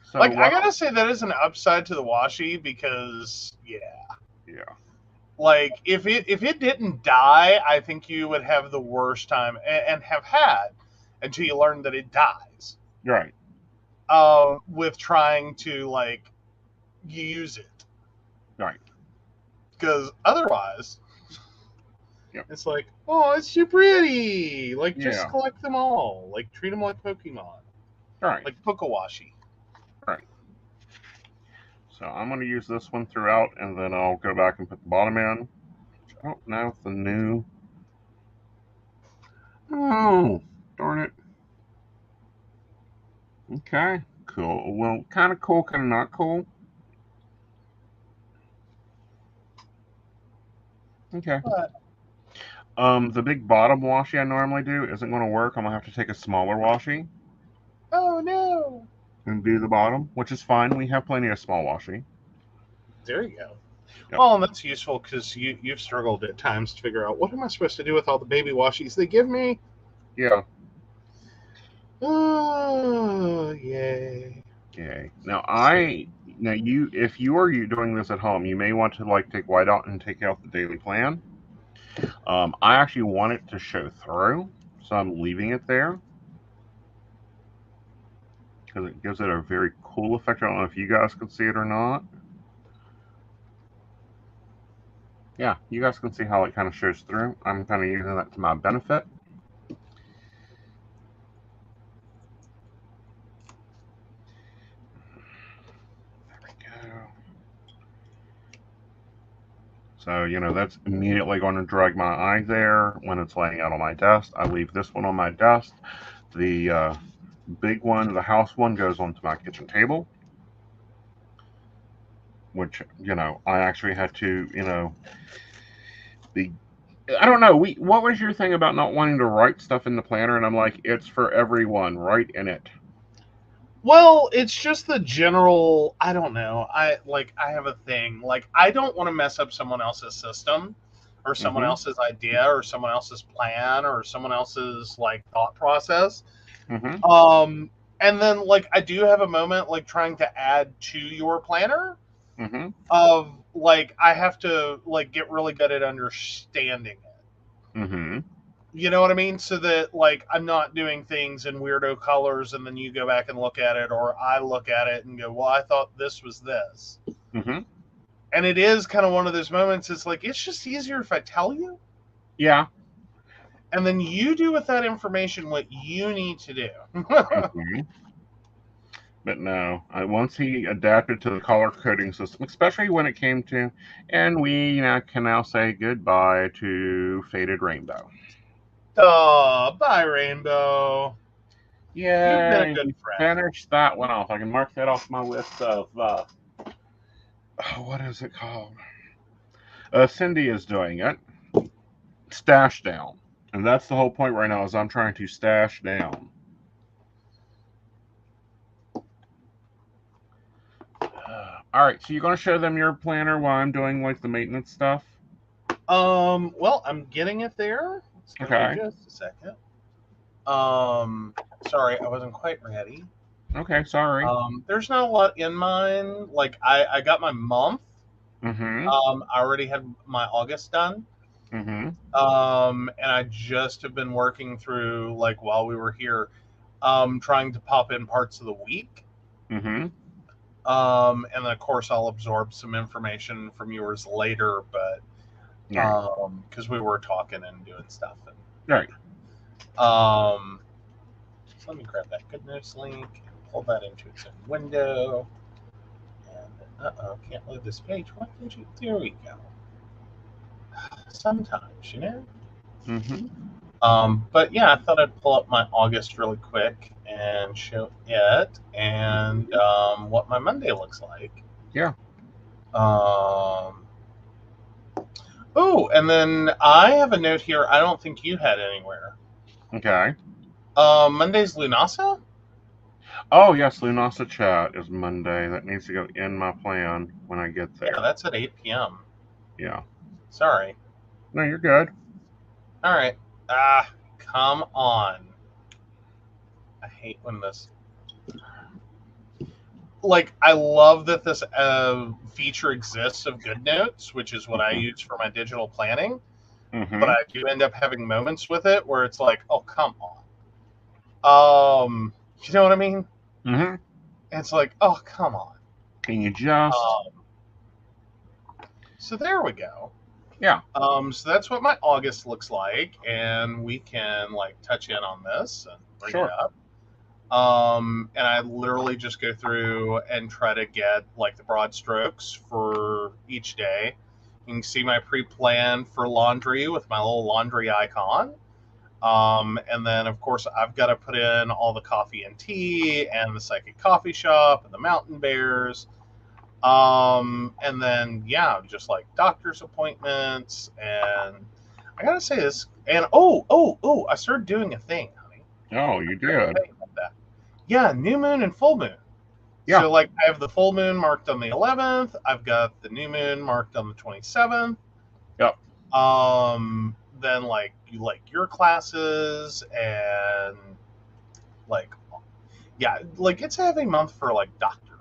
So Like I what? gotta say that is an upside to the washi because Yeah. like if it didn't die, I think you would have the worst time and have had until you learn that it dies. Right. With trying to like use it Right. because otherwise Yep. it's like, oh, it's too pretty. Like just Yeah. collect them all. Like treat them like Pokemon, Right. like Pukawashi. Right. So I'm going to use this one throughout, and then I'll go back and put the bottom in. I don't know if the new. Oh, darn it. Okay. Cool. Well, kind of cool, kind of not cool. Okay. But The big bottom washi I normally do isn't going to work. I'm going to have to take a smaller washi oh no. and do the bottom, which is fine. We have plenty of small washi. There you go. Yep. Well, and that's useful because you've struggled at times to figure out what am I supposed to do with all the baby washies they give me. Yeah. Oh, yay. Okay. Now you if you are doing this at home, you may want to like take white out and take out the daily plan. I actually want it to show through, so I'm leaving it there because it gives it a very cool effect. I don't know if you guys can see it or not. Yeah, you guys can see how it kind of shows through. I'm kind of using that to my benefit. There we go. So, that's immediately going to drag my eye there when it's laying out on my desk. I leave this one on my desk. The big one, the house one, goes onto my kitchen table, which, I actually had to, the I don't know. What was your thing about not wanting to write stuff in the planner? And I'm like, it's for everyone. Write in it. Well, it's just the general. I don't know. I have a thing. Like I don't want to mess up someone else's system, or someone Mm-hmm. else's idea, or someone else's plan, or someone else's like thought process. Mm-hmm. Um, and then like I do have a moment like trying to add to your planner Mm-hmm. of like I have to like get really good at understanding it. Mm-hmm. You know what I mean? So that like I'm not doing things in weirdo colors and then you go back and look at it or I look at it and go, well, I thought this was this. Mm-hmm. And it is kind of one of those moments. It's like it's just easier if I tell you, Yeah. and then you do with that information what you need to do. Mm-hmm. But no, once he adapted to the color coding system, especially when it came to, and we can now say goodbye to Faded Rainbow. Oh, bye, Rainbow. You've been a Yay! good We friend. finished that one off. I can mark that off my list of what is it called? Cindy is doing it. Stash down. And that's the whole point right now is I'm trying to stash down. All right, so you're going to show them your planner while I'm doing like the maintenance stuff? Well, I'm getting it there. It's gonna be Okay. just a second. Um, sorry, I wasn't quite ready. Okay, sorry. There's not a lot in mine. Like I got my month. Mm-hmm. I already had my August done. Mm-hmm. And I just have been working through like while we were here, trying to pop in parts of the week. Mm-hmm. And then of course I'll absorb some information from yours later, but Right. because we were talking and doing stuff and Right. so let me grab that good notes link and pull that into its own window. And can't load this page. Why can't you? There we go. Sometimes, Mm-hmm. But yeah, I thought I'd pull up my August really quick and show it and what my Monday looks like. Yeah. Oh, and then I have a note here I don't think you had anywhere. Okay. Monday's Lunasa? Oh yes, Lunasa chat is Monday. That needs to go in my plan when I get there. Yeah, that's at 8 p.m. Yeah. Sorry. No, you're good. All right. come on. I hate when this. Like, I love that this feature exists of GoodNotes, which is what I use for my digital planning. But I do end up having moments with it where it's like, oh, come on. You know what I mean? Mm-hmm. It's like, oh, come on. Can you just? So there we go. Yeah. So that's what my August looks like, and we can like touch in on this and bring it up. And I literally just go through and try to get like the broad strokes for each day. You can see my pre-plan for laundry with my little laundry icon. And then, of course, I've got to put in all the coffee and tea and the psychic coffee shop and the mountain bears. And then, yeah, just like doctor's appointments. And I got to say this. And, I started doing a thing, honey. Oh, you did? Yeah, new moon and full moon. Yeah. So, like, I have the full moon marked on the 11th. I've got the new moon marked on the 27th. Yep. Then, like, you like your classes and, like, yeah, like, it's a heavy month for, like, doctor.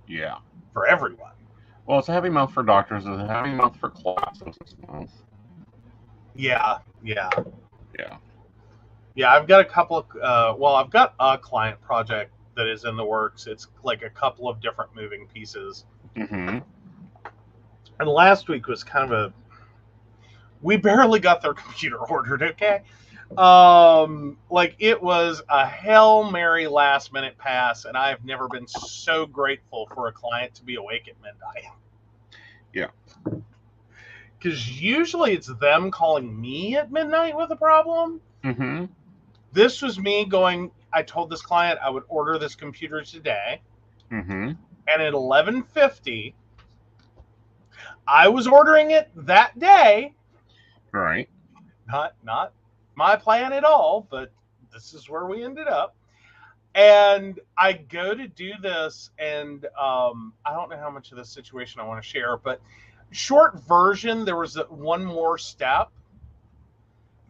Yeah. For everyone. Well, it's a heavy month for doctors. It's a heavy month for classes this month. Yeah. Yeah, I've got a couple of, I've got a client project that is in the works. It's like a couple of different moving pieces. Mm-hmm. And last week was kind of we barely got their computer ordered, okay? Like, it was a Hail Mary last minute pass, and I've never been so grateful for a client to be awake at midnight. Yeah. Because usually it's them calling me at midnight with a problem. Mm-hmm. This was me going, I told this client I would order this computer today. Mm-hmm. And at 11:50, I was ordering it that day. Right. Not my plan at all, but this is where we ended up. And I go to do this, and I don't know how much of this situation I want to share, but short version, there was one more step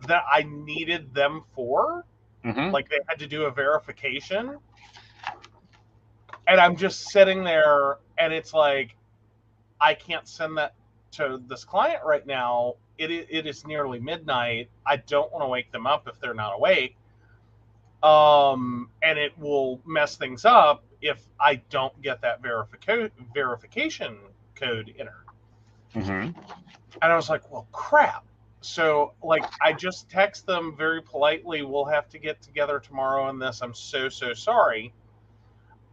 that I needed them for. Mm-hmm. Like, they had to do a verification. And I'm just sitting there, and it's like, I can't send that to this client right now. It is nearly midnight. I don't want to wake them up if they're not awake. And it will mess things up if I don't get that verification code entered. Mm-hmm. And I was like, well, crap. So, like, I just text them very politely, we'll have to get together tomorrow on this. I'm so sorry.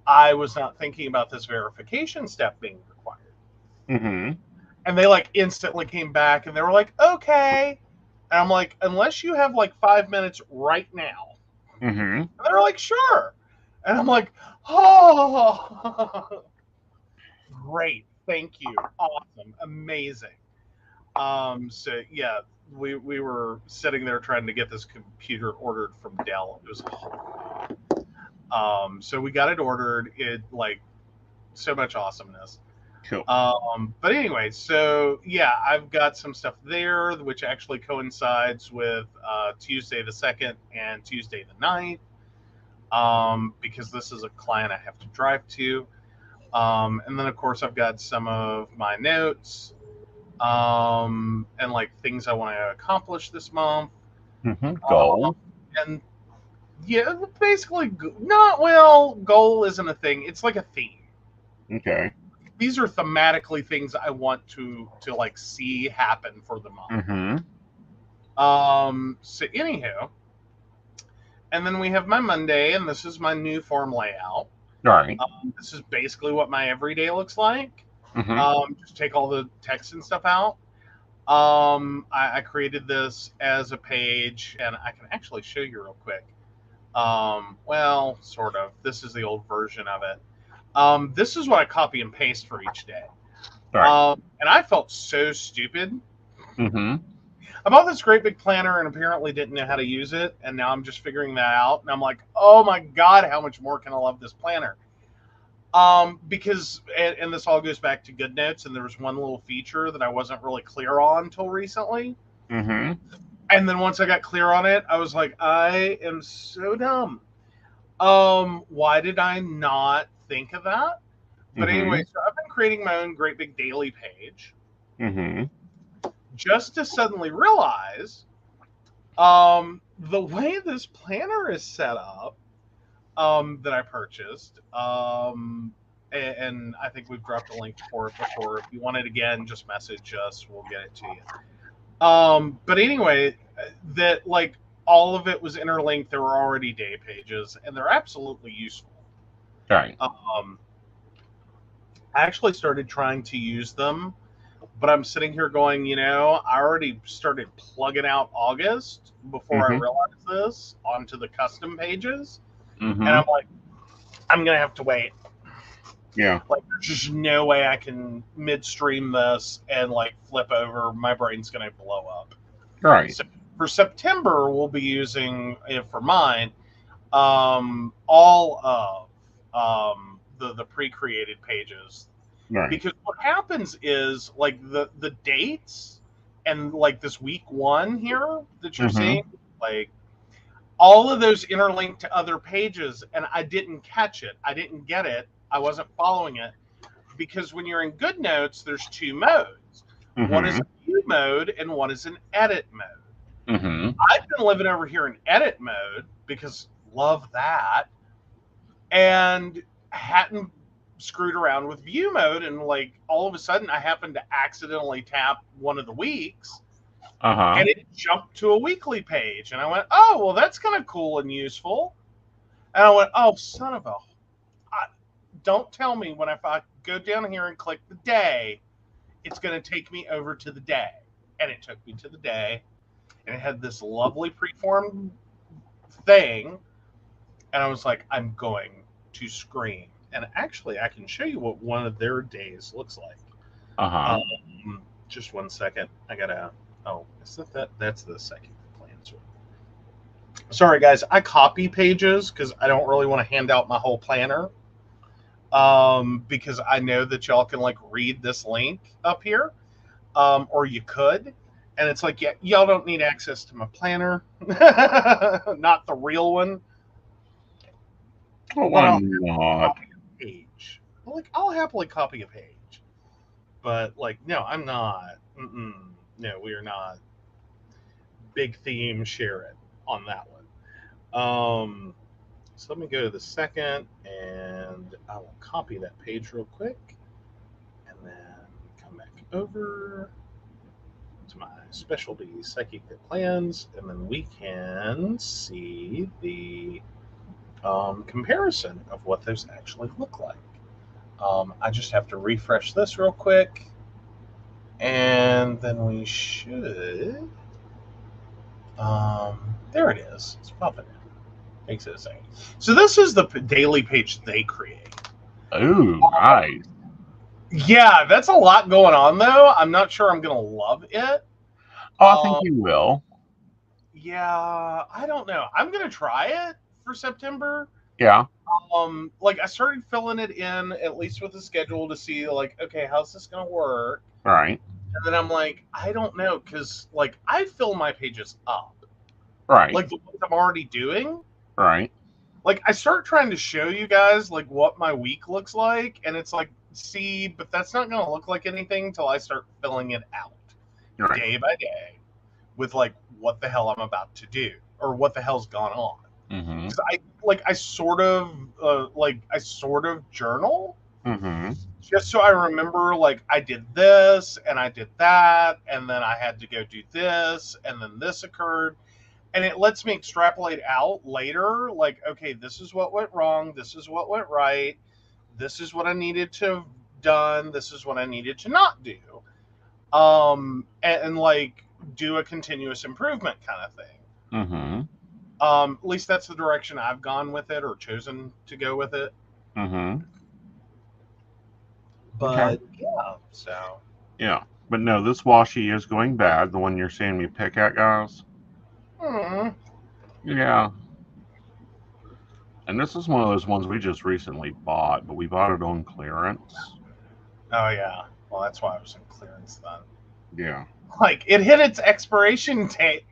I was not thinking about this verification step being required. Mm-hmm. And they, like, instantly came back, and they were like, okay. And I'm like, unless you have, like, 5 minutes right now. Mm-hmm. And they're like, sure. And I'm like, oh, great. Thank you. Awesome. Amazing. So, yeah, we were sitting there trying to get this computer ordered from Dell. It was so we got it ordered. It, like, so much awesomeness. Cool. But anyway, so yeah, I've got some stuff there, which actually coincides with Tuesday the 2nd and Tuesday the 9th, because this is a client I have to drive to. And then, of course, I've got some of my notes and, like, things I want to accomplish this month. Mm-hmm. Goal. And yeah, basically, goal isn't a thing. It's like a theme. Okay. These are thematically things I want to like see happen for the month. Mm-hmm. So anywho, and then we have my Monday, and this is my new form layout. All right. This is basically what my everyday looks like. Mm-hmm. Just take all the text and stuff out. I created this as a page, and I can actually show you real quick. Well, sort of. This is the old version of it. This is what I copy and paste for each day. Right. And I felt so stupid. Mm-hmm. I bought this great big planner and apparently didn't know how to use it. And now I'm just figuring that out. And I'm like, oh my God, how much more can I love this planner? Because, and this all goes back to GoodNotes, and there was one little feature that I wasn't really clear on until recently. Mm-hmm. And then once I got clear on it, I was like, I am so dumb. Why did I not think of that? But anyway, so I've been creating my own great big daily page. Just to suddenly realize the way this planner is set up that I purchased, and I think we've dropped a link for it before. If you want it again, just message us. We'll get it to you. But anyway, that like all of it was interlinked. There were already day pages, and they're absolutely useful. Right. I actually started trying to use them, but I'm sitting here going, I already started plugging out August before I realized this onto the custom pages. And I'm like, I'm going to have to wait. Yeah. Like, there's just no way I can midstream this and, like, flip over. My brain's going to blow up. Right. So for September, we'll be using, for mine, all of the pre-created pages. Right. Because what happens is, like, the dates and, like, this week 1 here that you're seeing, like, all of those interlinked to other pages, and I didn't catch it. I didn't get it. I wasn't following it. Because when you're in GoodNotes, there's 2 modes. One is a view mode, and one is an edit mode. I've been living over here in edit mode, because love that, and hadn't screwed around with view mode, and like all of a sudden I happened to accidentally tap one of the weeks, and it jumped to a weekly page, and I went, oh, well, that's kind of cool and useful. And I went, oh, son of a, don't tell me when if I go down here and click the day, it's going to take me over to the day. And it took me to the day, and it had this lovely preformed thing, and I was like, I'm going to scream. And actually, I can show you what one of their days looks like. Just one second. I gotta. Oh, is that? That's the psychic plans. Sorry, guys. I copy pages because I don't really want to hand out my whole planner. Because I know that y'all can like read this link up here, or you could, and it's like, yeah, y'all don't need access to my planner, not the real one. Oh, why not? Page. Well, like, I'll happily copy a page, but like, no, I'm not. No, we are not. Big theme, share it on that one. So let me go to the second, and I will copy that page real quick, and then come back over to my specialty psychic plans, and then we can see the comparison of what those actually look like. I just have to refresh this real quick, and then we should. There it is. It's popping in. Makes it a second. So this is the daily page they create. Oh, nice. Yeah, that's a lot going on, though. I'm not sure I'm going to love it. Oh, I think you will. Yeah, I don't know. I'm going to try it for September. Yeah. Like, I started filling it in, at least with the schedule, to see, like, okay, how's this going to work? Right. And then I'm like, I don't know, because, like, I fill my pages up. Right. Like, the ones I'm already doing. Right. Like, I start trying to show you guys, like, what my week looks like, and it's like, see, but that's not going to look like anything until I start filling it out day by day with, like, what the hell I'm about to do, or what the hell's gone on. I sort of journal, just so I remember, like, I did this, and I did that, and then I had to go do this, and then this occurred. And it lets me extrapolate out later, like, okay, this is what went wrong, this is what went right, this is what I needed to have done, this is what I needed to not do. And like, do a continuous improvement kind of thing. At least that's the direction I've gone with it, or chosen to go with it. But, yeah, so. Yeah, but no, this washi is going bad, the one you're seeing me pick at, guys. Yeah. And this is one of those ones we just recently bought, but we bought it on clearance. Oh, yeah. Well, that's why it was in clearance then. Yeah. Like, it hit its expiration date.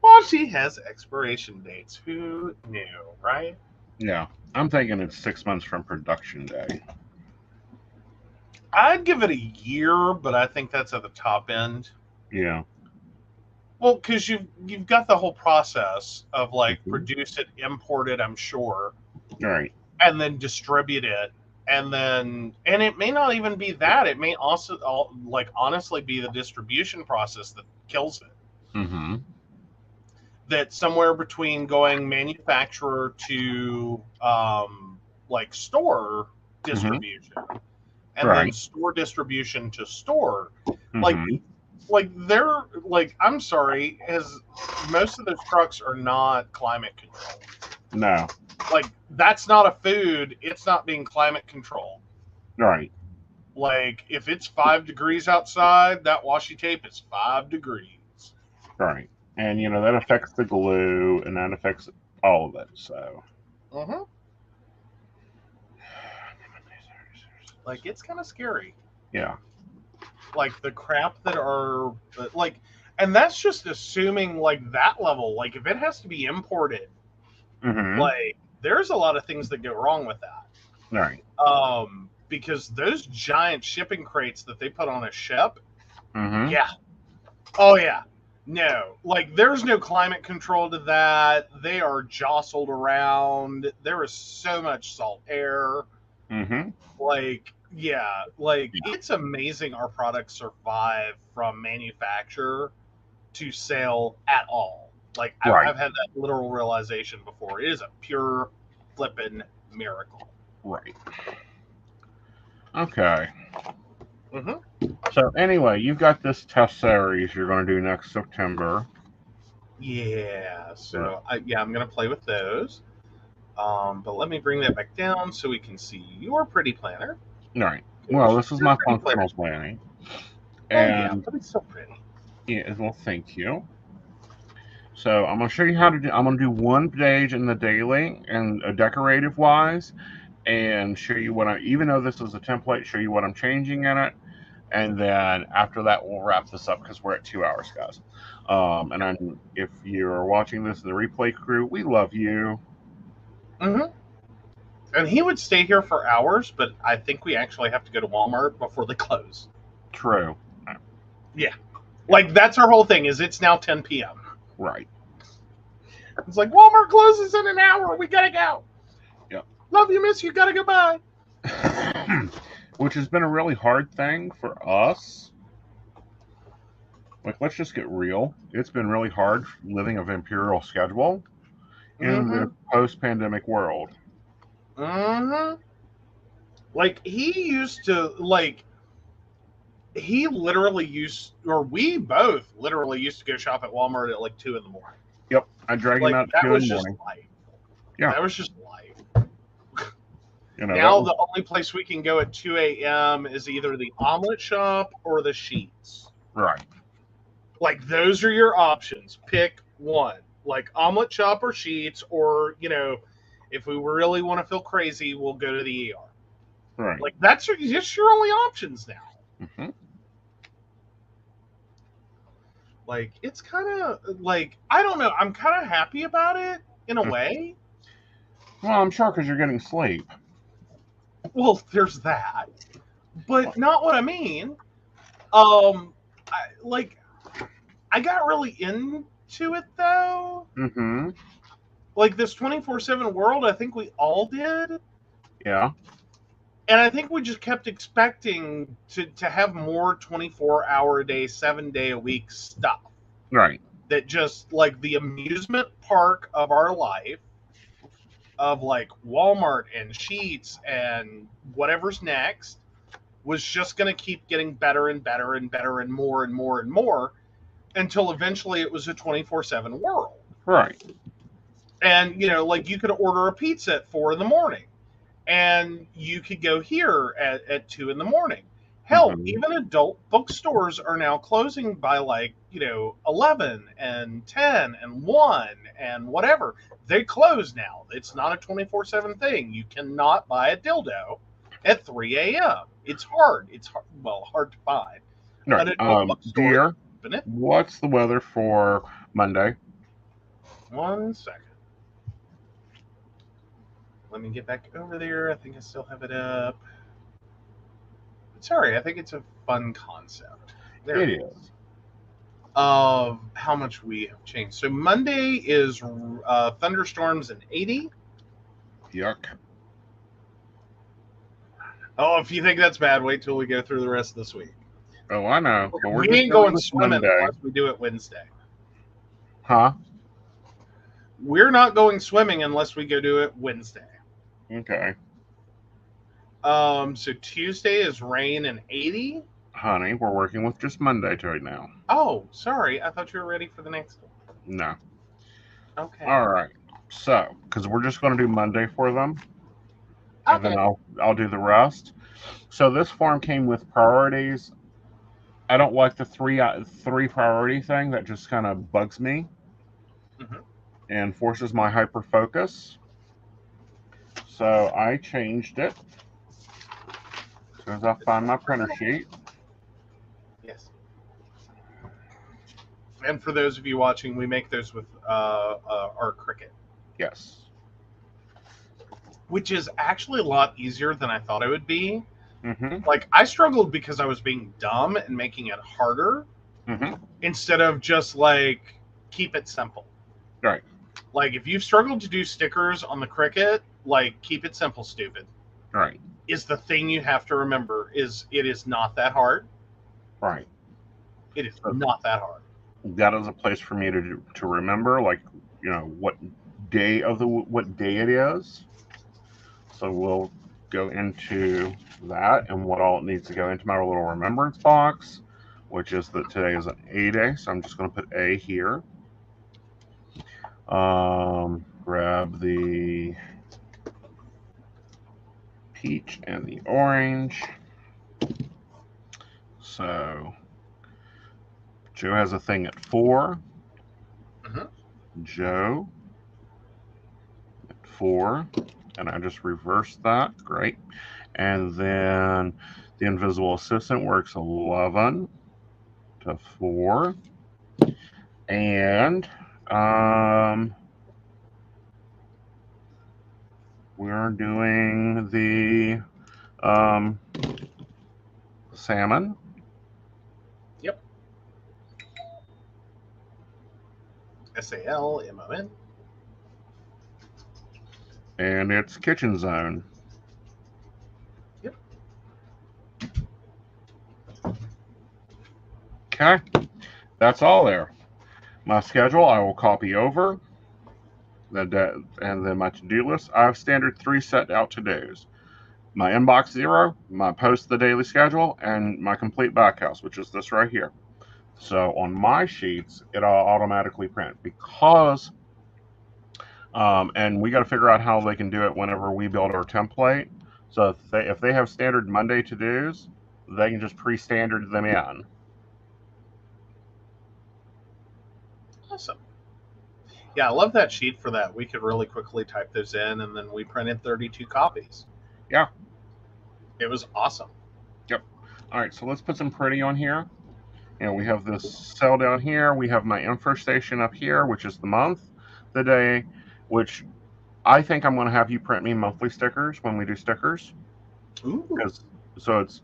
Washi has expiration dates. Who knew, right? Yeah. I'm thinking it's 6 months from production day. I'd give it a year, but I think that's at the top end. Yeah. Well, because you've got the whole process of like Mhm. produce it, import it, I'm sure, Right. and then distribute it, and it may not even be that. It may also like honestly be the distribution process that kills it. Mm-hmm. That somewhere between going manufacturer to like store Mm-hmm. distribution and then Right. store distribution to store, like Mm-hmm. they're like, I'm sorry, as most of those trucks are not climate controlled. No. Like that's not a food, it's not being climate controlled. Right. Like if it's 5 degrees outside, that washi tape is 5 degrees. Right. And that affects the glue and that affects all of it. So Mm-hmm. Like it's kind of scary. yeah. Like the crap that are like, and that's just assuming like that level. Like if it has to be imported, Mm-hmm. like there's a lot of things that go wrong with that. Right. Because those giant shipping crates that they put on a ship, Mm-hmm. yeah, oh yeah, no, like there's no climate control to that. They are jostled around. There is so much salt air. Mm-hmm. Like, yeah, like Yeah. it's amazing our products survive from manufacture to sale at all. Like, Right. I've had that literal realization before. It is a pure flippin' miracle. Right. Okay. Mm-hmm. So anyway, you've got this test series you're going to do next September. Yeah, so I'm gonna play with those. But let me bring that back down so we can see your pretty planner. Right. Well, this is Your my pretty planner. functional planning. Oh yeah, And but it's so pretty. yeah, well, thank you. So I'm going to show you how to do. I'm going to do one page in the daily and decorative wise, and show you what even though this is a template, show you what I'm changing in it, and then after that we'll wrap this up because we're at 2 hours, guys. And if you're watching this in the replay crew, we love you. Mm-hmm. And he would stay here for hours, but I think we actually have to go to Walmart before they close. True. Yeah. Like, that's our whole thing, is it's now 10 p.m. Right. It's like, Walmart closes in an hour. We gotta go. Yep. Love you, miss you. Gotta go by. Which has been a really hard thing for us. Like, let's just get real. It's been really hard living a Vampirial schedule in the post-pandemic world. Mm-hmm. Like, he literally used, or we both literally used to go shop at Walmart at like 2 in the morning. Yep, I drag him out at 2 in the morning. Life. Yeah. That was just life. Now the only place we can go at 2 a.m. is either the omelet shop or the Sheets. Right. Like, those are your options. Pick one. Like, omelet shop or Sheets, or, if we really want to feel crazy, we'll go to the ER. Right. Like, that's just your only options now. Mm-hmm. Like, it's kind of, like, I don't know. I'm kind of happy about it, in a way. Well, I'm sure because you're getting sleep. Well, there's that. But not what I mean. I got really into it, though. Mm-hmm. Like, this 24/7 world, I think we all did. Yeah. And I think we just kept expecting to have more 24-hour-a-day, 7-day-a-week stuff. Right. That just, like, the amusement park of our life, of, like, Walmart and Sheets and whatever's next, was just going to keep getting better and better and better and more and more and more until eventually it was a 24/7 world. Right. And, like, you could order a pizza at 4 in the morning. And you could go here at 2 in the morning. Hell, even adult bookstores are now closing by, like, 11 and 10 and 1 and whatever. They close now. It's not a 24/7 thing. You cannot buy a dildo at 3 a.m. It's hard. Hard to find. Right. Dear, what's the weather for Monday? 1 second. Let me get back over there. I think I still have it up. Sorry, I think it's a fun concept. There It it is. is. Of how much we have changed. So Monday is thunderstorms and 80. Yuck. Oh, if you think that's bad, wait till we go through the rest of this week. Oh, I know. But we're We just ain't going going with swimming Monday. unless we do it Wednesday. Huh? We're not going swimming unless we go do it Wednesday. Okay. So Tuesday is rain and 80. Honey, we're working with just Monday right now. Oh, sorry. I thought you were ready for the next one. No. Okay. All right. So, because we're just going to do Monday for them, and Okay. then I'll do the rest. So this form came with priorities. I don't like the three priority thing. That just kind of bugs me Mhm. and forces my hyper focus. So I changed it. As soon as I find my printer sheet. Yes. And for those of you watching, we make those with our Cricut, Yes. which is actually a lot easier than I thought it would be. Mm-hmm. Like, I struggled because I was being dumb and making it harder Mm-hmm. instead of just like keep it simple. Right. Like, if you've struggled to do stickers on the Cricut, like, keep it simple, stupid. Right. Is the thing you have to remember is it is not that hard. Right. It is not that hard. That is a place for me to remember, like, what day it is. So we'll go into that and what all it needs to go into my little remembrance box, which is that today is an A day. So I'm just going to put A here. Grab the peach and the orange. So Joe has a thing at 4. Mm-hmm. Joe at 4. And I just reversed that. Great. And then the invisible assistant works 11 to 4. And we're doing the salmon. Yep. SALMON. And it's kitchen zone. Yep. Okay. That's all there. My schedule, I will copy over. And then my to-do list. I have standard 3 set out to-dos. My inbox 0, my post the daily schedule, and my complete backhouse, which is this right here. So on my sheets, it'll automatically print because, and we got to figure out how they can do it whenever we build our template. So if they have standard Monday to-dos, they can just pre-standard them in. Awesome. Yeah, I love that sheet for that. We could really quickly type those in, and then we printed 32 copies. Yeah. It was awesome. Yep. All right, so let's put some pretty on here. We have this cell down here. We have my info station up here, which is the month, the day, which I think I'm going to have you print me monthly stickers when we do stickers. Ooh. So it's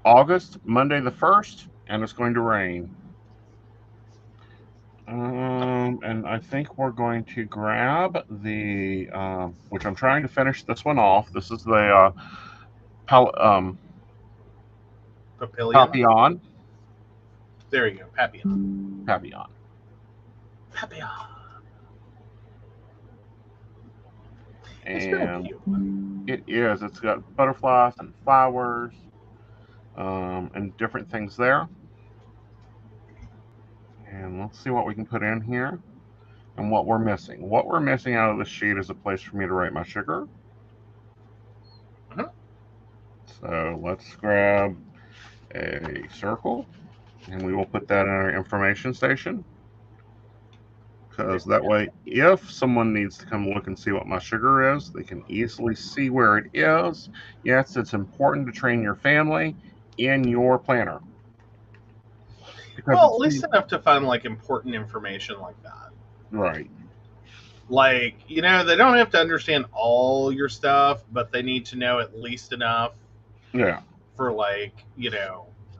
August, Monday the 1st, and it's going to rain. And I think we're going to grab the, which I'm trying to finish this one off. This is the Papillion. Papillon. There you go, Papillon. Papillon. Papillon. And it is. It's got butterflies and flowers and different things there. And let's see what we can put in here and what we're missing. What we're missing out of this sheet is a place for me to write my sugar. Mm-hmm. So let's grab a circle and we will put that in our information station. Because that way, if someone needs to come look and see what my sugar is, they can easily see where it is. Yes, it's important to train your family in your planner. Well, at least enough to find like important information like that. Right. Like, they don't have to understand all your stuff, but they need to know at least enough Yeah. for, like,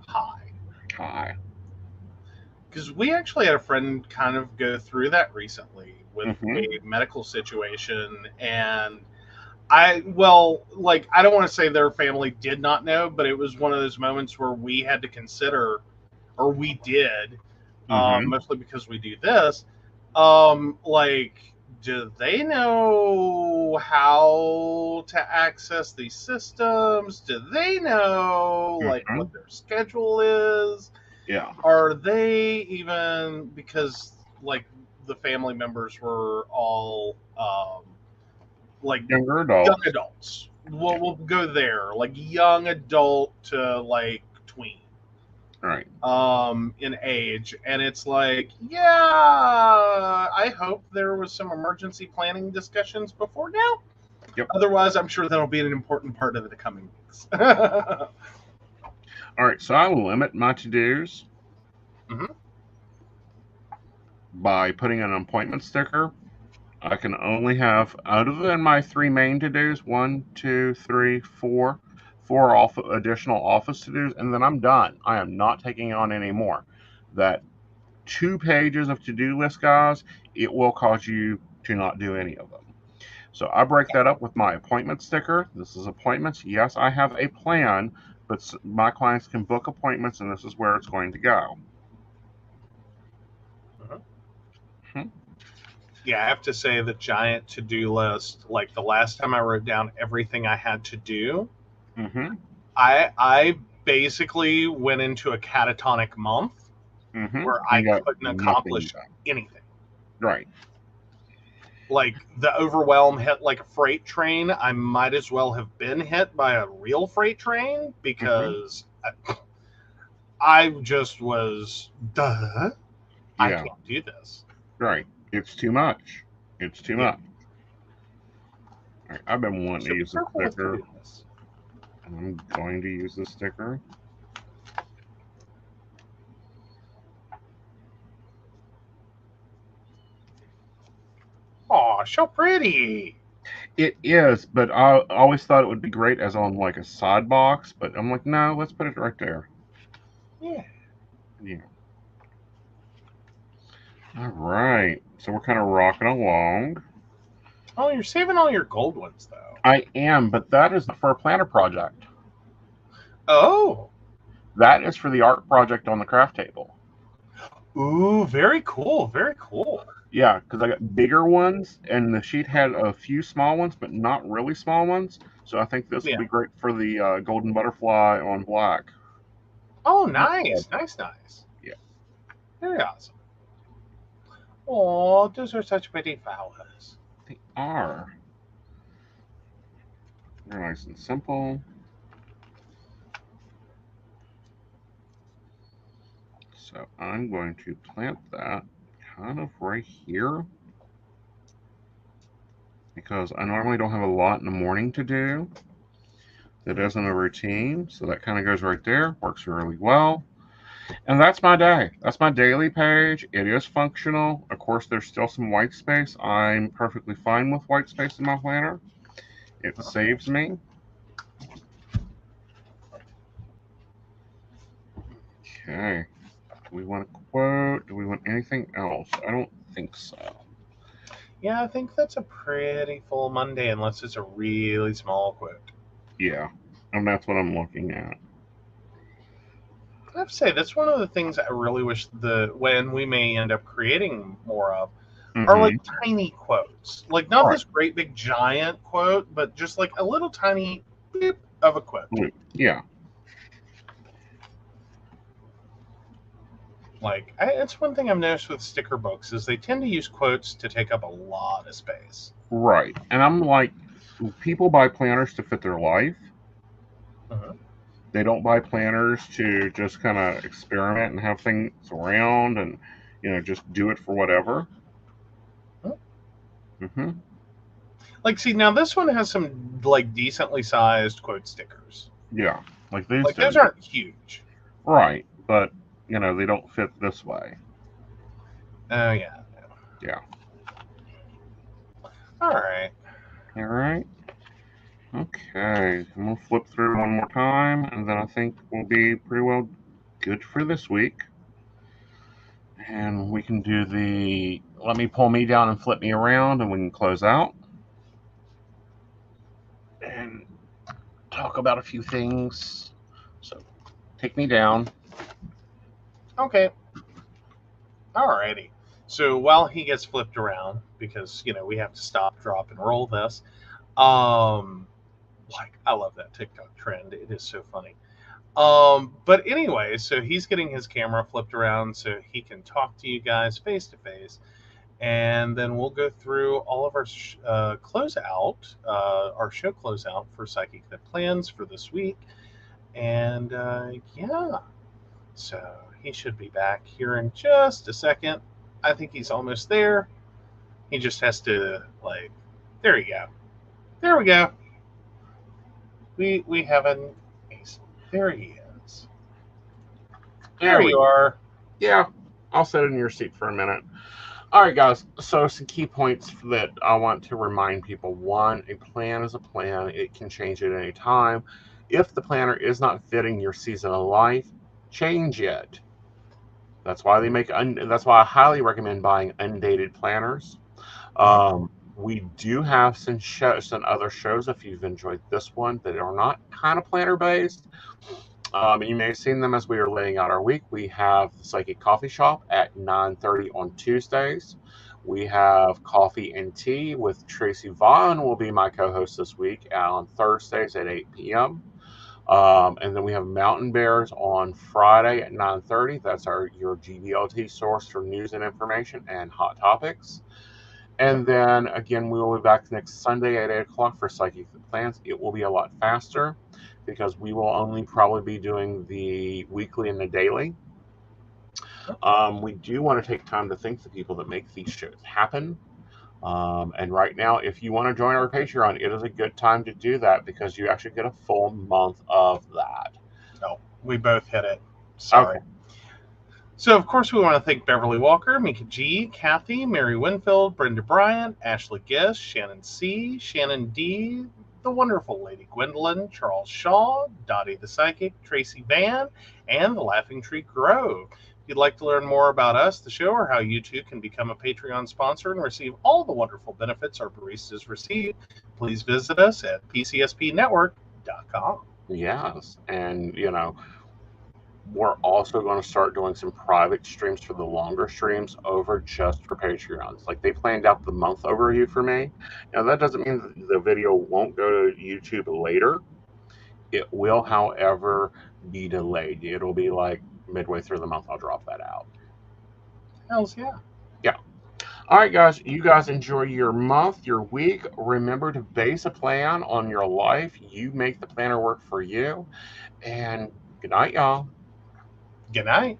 hi. Hi. Because we actually had a friend kind of go through that recently with Mm-hmm. a medical situation. And I don't want to say their family did not know, but it was one of those moments where we had to consider, or we did, Mm-hmm. mostly because we do this, like, do they know how to access these systems? Do they know, like, Mm-hmm. what their schedule is? Yeah. Are they even, because, like, the family members were all, like, Younger young adults. adults. Yeah. We'll go there, like young adult to like tween, Right. in age. And it's like, yeah, I hope there was some emergency planning discussions before now. Yep. Otherwise, I'm sure that'll be an important part of the coming weeks. All right. So I will limit my to-dos Mhm. by putting an appointment sticker. I can only have, other than my 3 main to-dos, 1, 2, 3, 4, 4 additional office to-dos, and then I'm done. I am not taking on any more. That 2 pages of to-do list, guys, it will cause you to not do any of them. So I break that up with my appointment sticker. This is appointments. Yes, I have a plan, but my clients can book appointments, and this is where it's going to go. Mhm. Hmm. Yeah, I have to say the giant to-do list, like the last time I wrote down everything I had to do, Mm-hmm. I basically went into a catatonic month Mm-hmm. where I And got couldn't nothing accomplish done. anything. Right. Like, the overwhelm hit like a freight train. I might as well have been hit by a real freight train, Mm-hmm. because I just was, duh, I Yeah. can't do this. Right. It's too much. It's too Yeah. much. All right. I've been wanting So to be use a careful with sticker, to-do lists. and I'm going to use the sticker. Oh, so pretty. It is, but I always thought it would be great as on like a side box, but I'm like, no, let's put it right there. Yeah. Yeah. All right. So we're kind of rocking along. Oh, you're saving all your gold ones, though. I am, but that is not for a planner project. Oh. That is for the art project on the craft table. Ooh, very cool. Very cool. Yeah, because I got bigger ones, and the sheet had a few small ones, but not really small ones. So I think this will Yeah. be great for the golden butterfly on black. Oh, nice. Nice, nice. Yeah, Very awesome. Oh, those are such pretty flowers. they are. They're nice and simple. So I'm going to plant that kind of right here because I normally don't have a lot in the morning to do. That isn't a routine, so that kind of goes right there. Works really well. And that's my day. That's my daily page. It is functional. Of course, there's still some white space. I'm perfectly fine with white space in my planner. It saves me. Okay. Do we want a quote? Do we want anything else? I don't think so. Yeah, I think that's a pretty full Monday, unless it's a really small quote. Yeah. And that's what I'm looking at. I have to say, that's one of the things I really wish when we may end up creating more of, are like Mm-hmm. tiny quotes. Like, All not right. this great big giant quote, but just like a little tiny beep of a quote. Yeah. Like, it's one thing I've noticed with sticker books is they tend to use quotes to take up a lot of space. Right. And I'm like, people buy planners to fit their life. Mhm. They don't buy planners to just kind of experiment and have things around and, just do it for whatever. Mm-hmm. Like, see, now this one has some like decently sized quote stickers. Yeah. Like these Like, those do. aren't huge. Right. But, they don't fit this way. Oh yeah. Yeah. All right. All right. Okay. I'm going to flip through one more time, and then I think we'll be pretty well good for this week. And we can do the, let me pull me down and flip me around, and we can close out. And talk about a few things. So take me down. Okay. Alrighty. So while he gets flipped around, because we have to stop, drop, and roll this. I love that TikTok trend. It is so funny. But anyway, so he's getting his camera flipped around so he can talk to you guys face to face, and then we'll go through all of our closeout, our show closeout for Psychic That Plans for this week, and yeah. So he should be back here in just a second. I think he's almost there. He just has to, there you go. There we go. We have an Aeson. There he is. There you are. Yeah, I'll sit in your seat for a minute. All right, guys. So some key points that I want to remind people. One, a plan is a plan. It can change at any time. If the planner is not fitting your season of life, change it. That's why that's why I highly recommend buying undated planners. We do have some other shows, if you've enjoyed this one, that are not kind of planner based. You may have seen them as we are laying out our week. We have the Psychic Coffee Shop at 9:30 on Tuesdays. We have Coffee and Tea with Tracy Vaughn will be my co-host this week on Thursdays at 8 p.m. And then we have Mountain Bears on Friday at 9:30. That's your GBLT source for news and information and hot topics. And then again, we will be back next Sunday at 8 o'clock for Psychic That Plans. It will be a lot faster because we will only probably be doing the weekly and the daily. We do want to take time to thank the people that make these shows happen. And right now, if you want to join our Patreon, it is a good time to do that because you actually get a full month of that. No, we both hit it. Sorry. Okay. So, of course, we want to thank Beverly Walker, Mika G, Kathy, Mary Winfield, Brenda Bryant, Ashley Gish, Shannon C, Shannon D, the wonderful Lady Gwendolyn, Charles Shaw, Dottie the Psychic, Tracy Van, and the Laughing Tree Grove. If you'd like to learn more about us, the show, or how you too can become a Patreon sponsor and receive all the wonderful benefits our baristas receive, please visit us at pcspnetwork.com. Yes, and, we're also going to start doing some private streams for the longer streams over just for Patreons. Like, they planned out the month overview for me. Now, that doesn't mean that the video won't go to YouTube later. It will, however, be delayed. It'll be like midway through the month, I'll drop that out. Hells yeah. Yeah. All right, guys. You guys enjoy your month, your week. Remember to base a plan on your life. You make the planner work for you. And good night, y'all. Good night.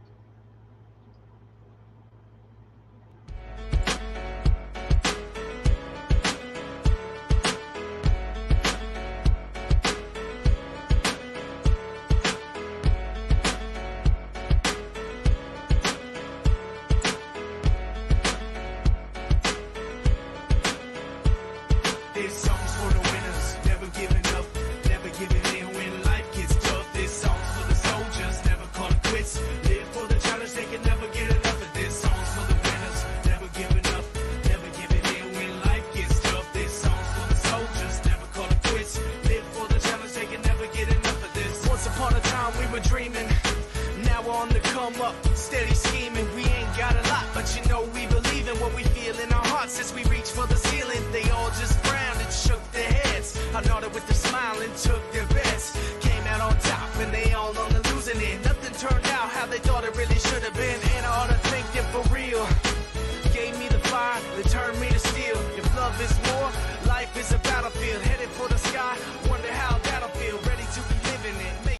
Life is a battlefield headed for the sky.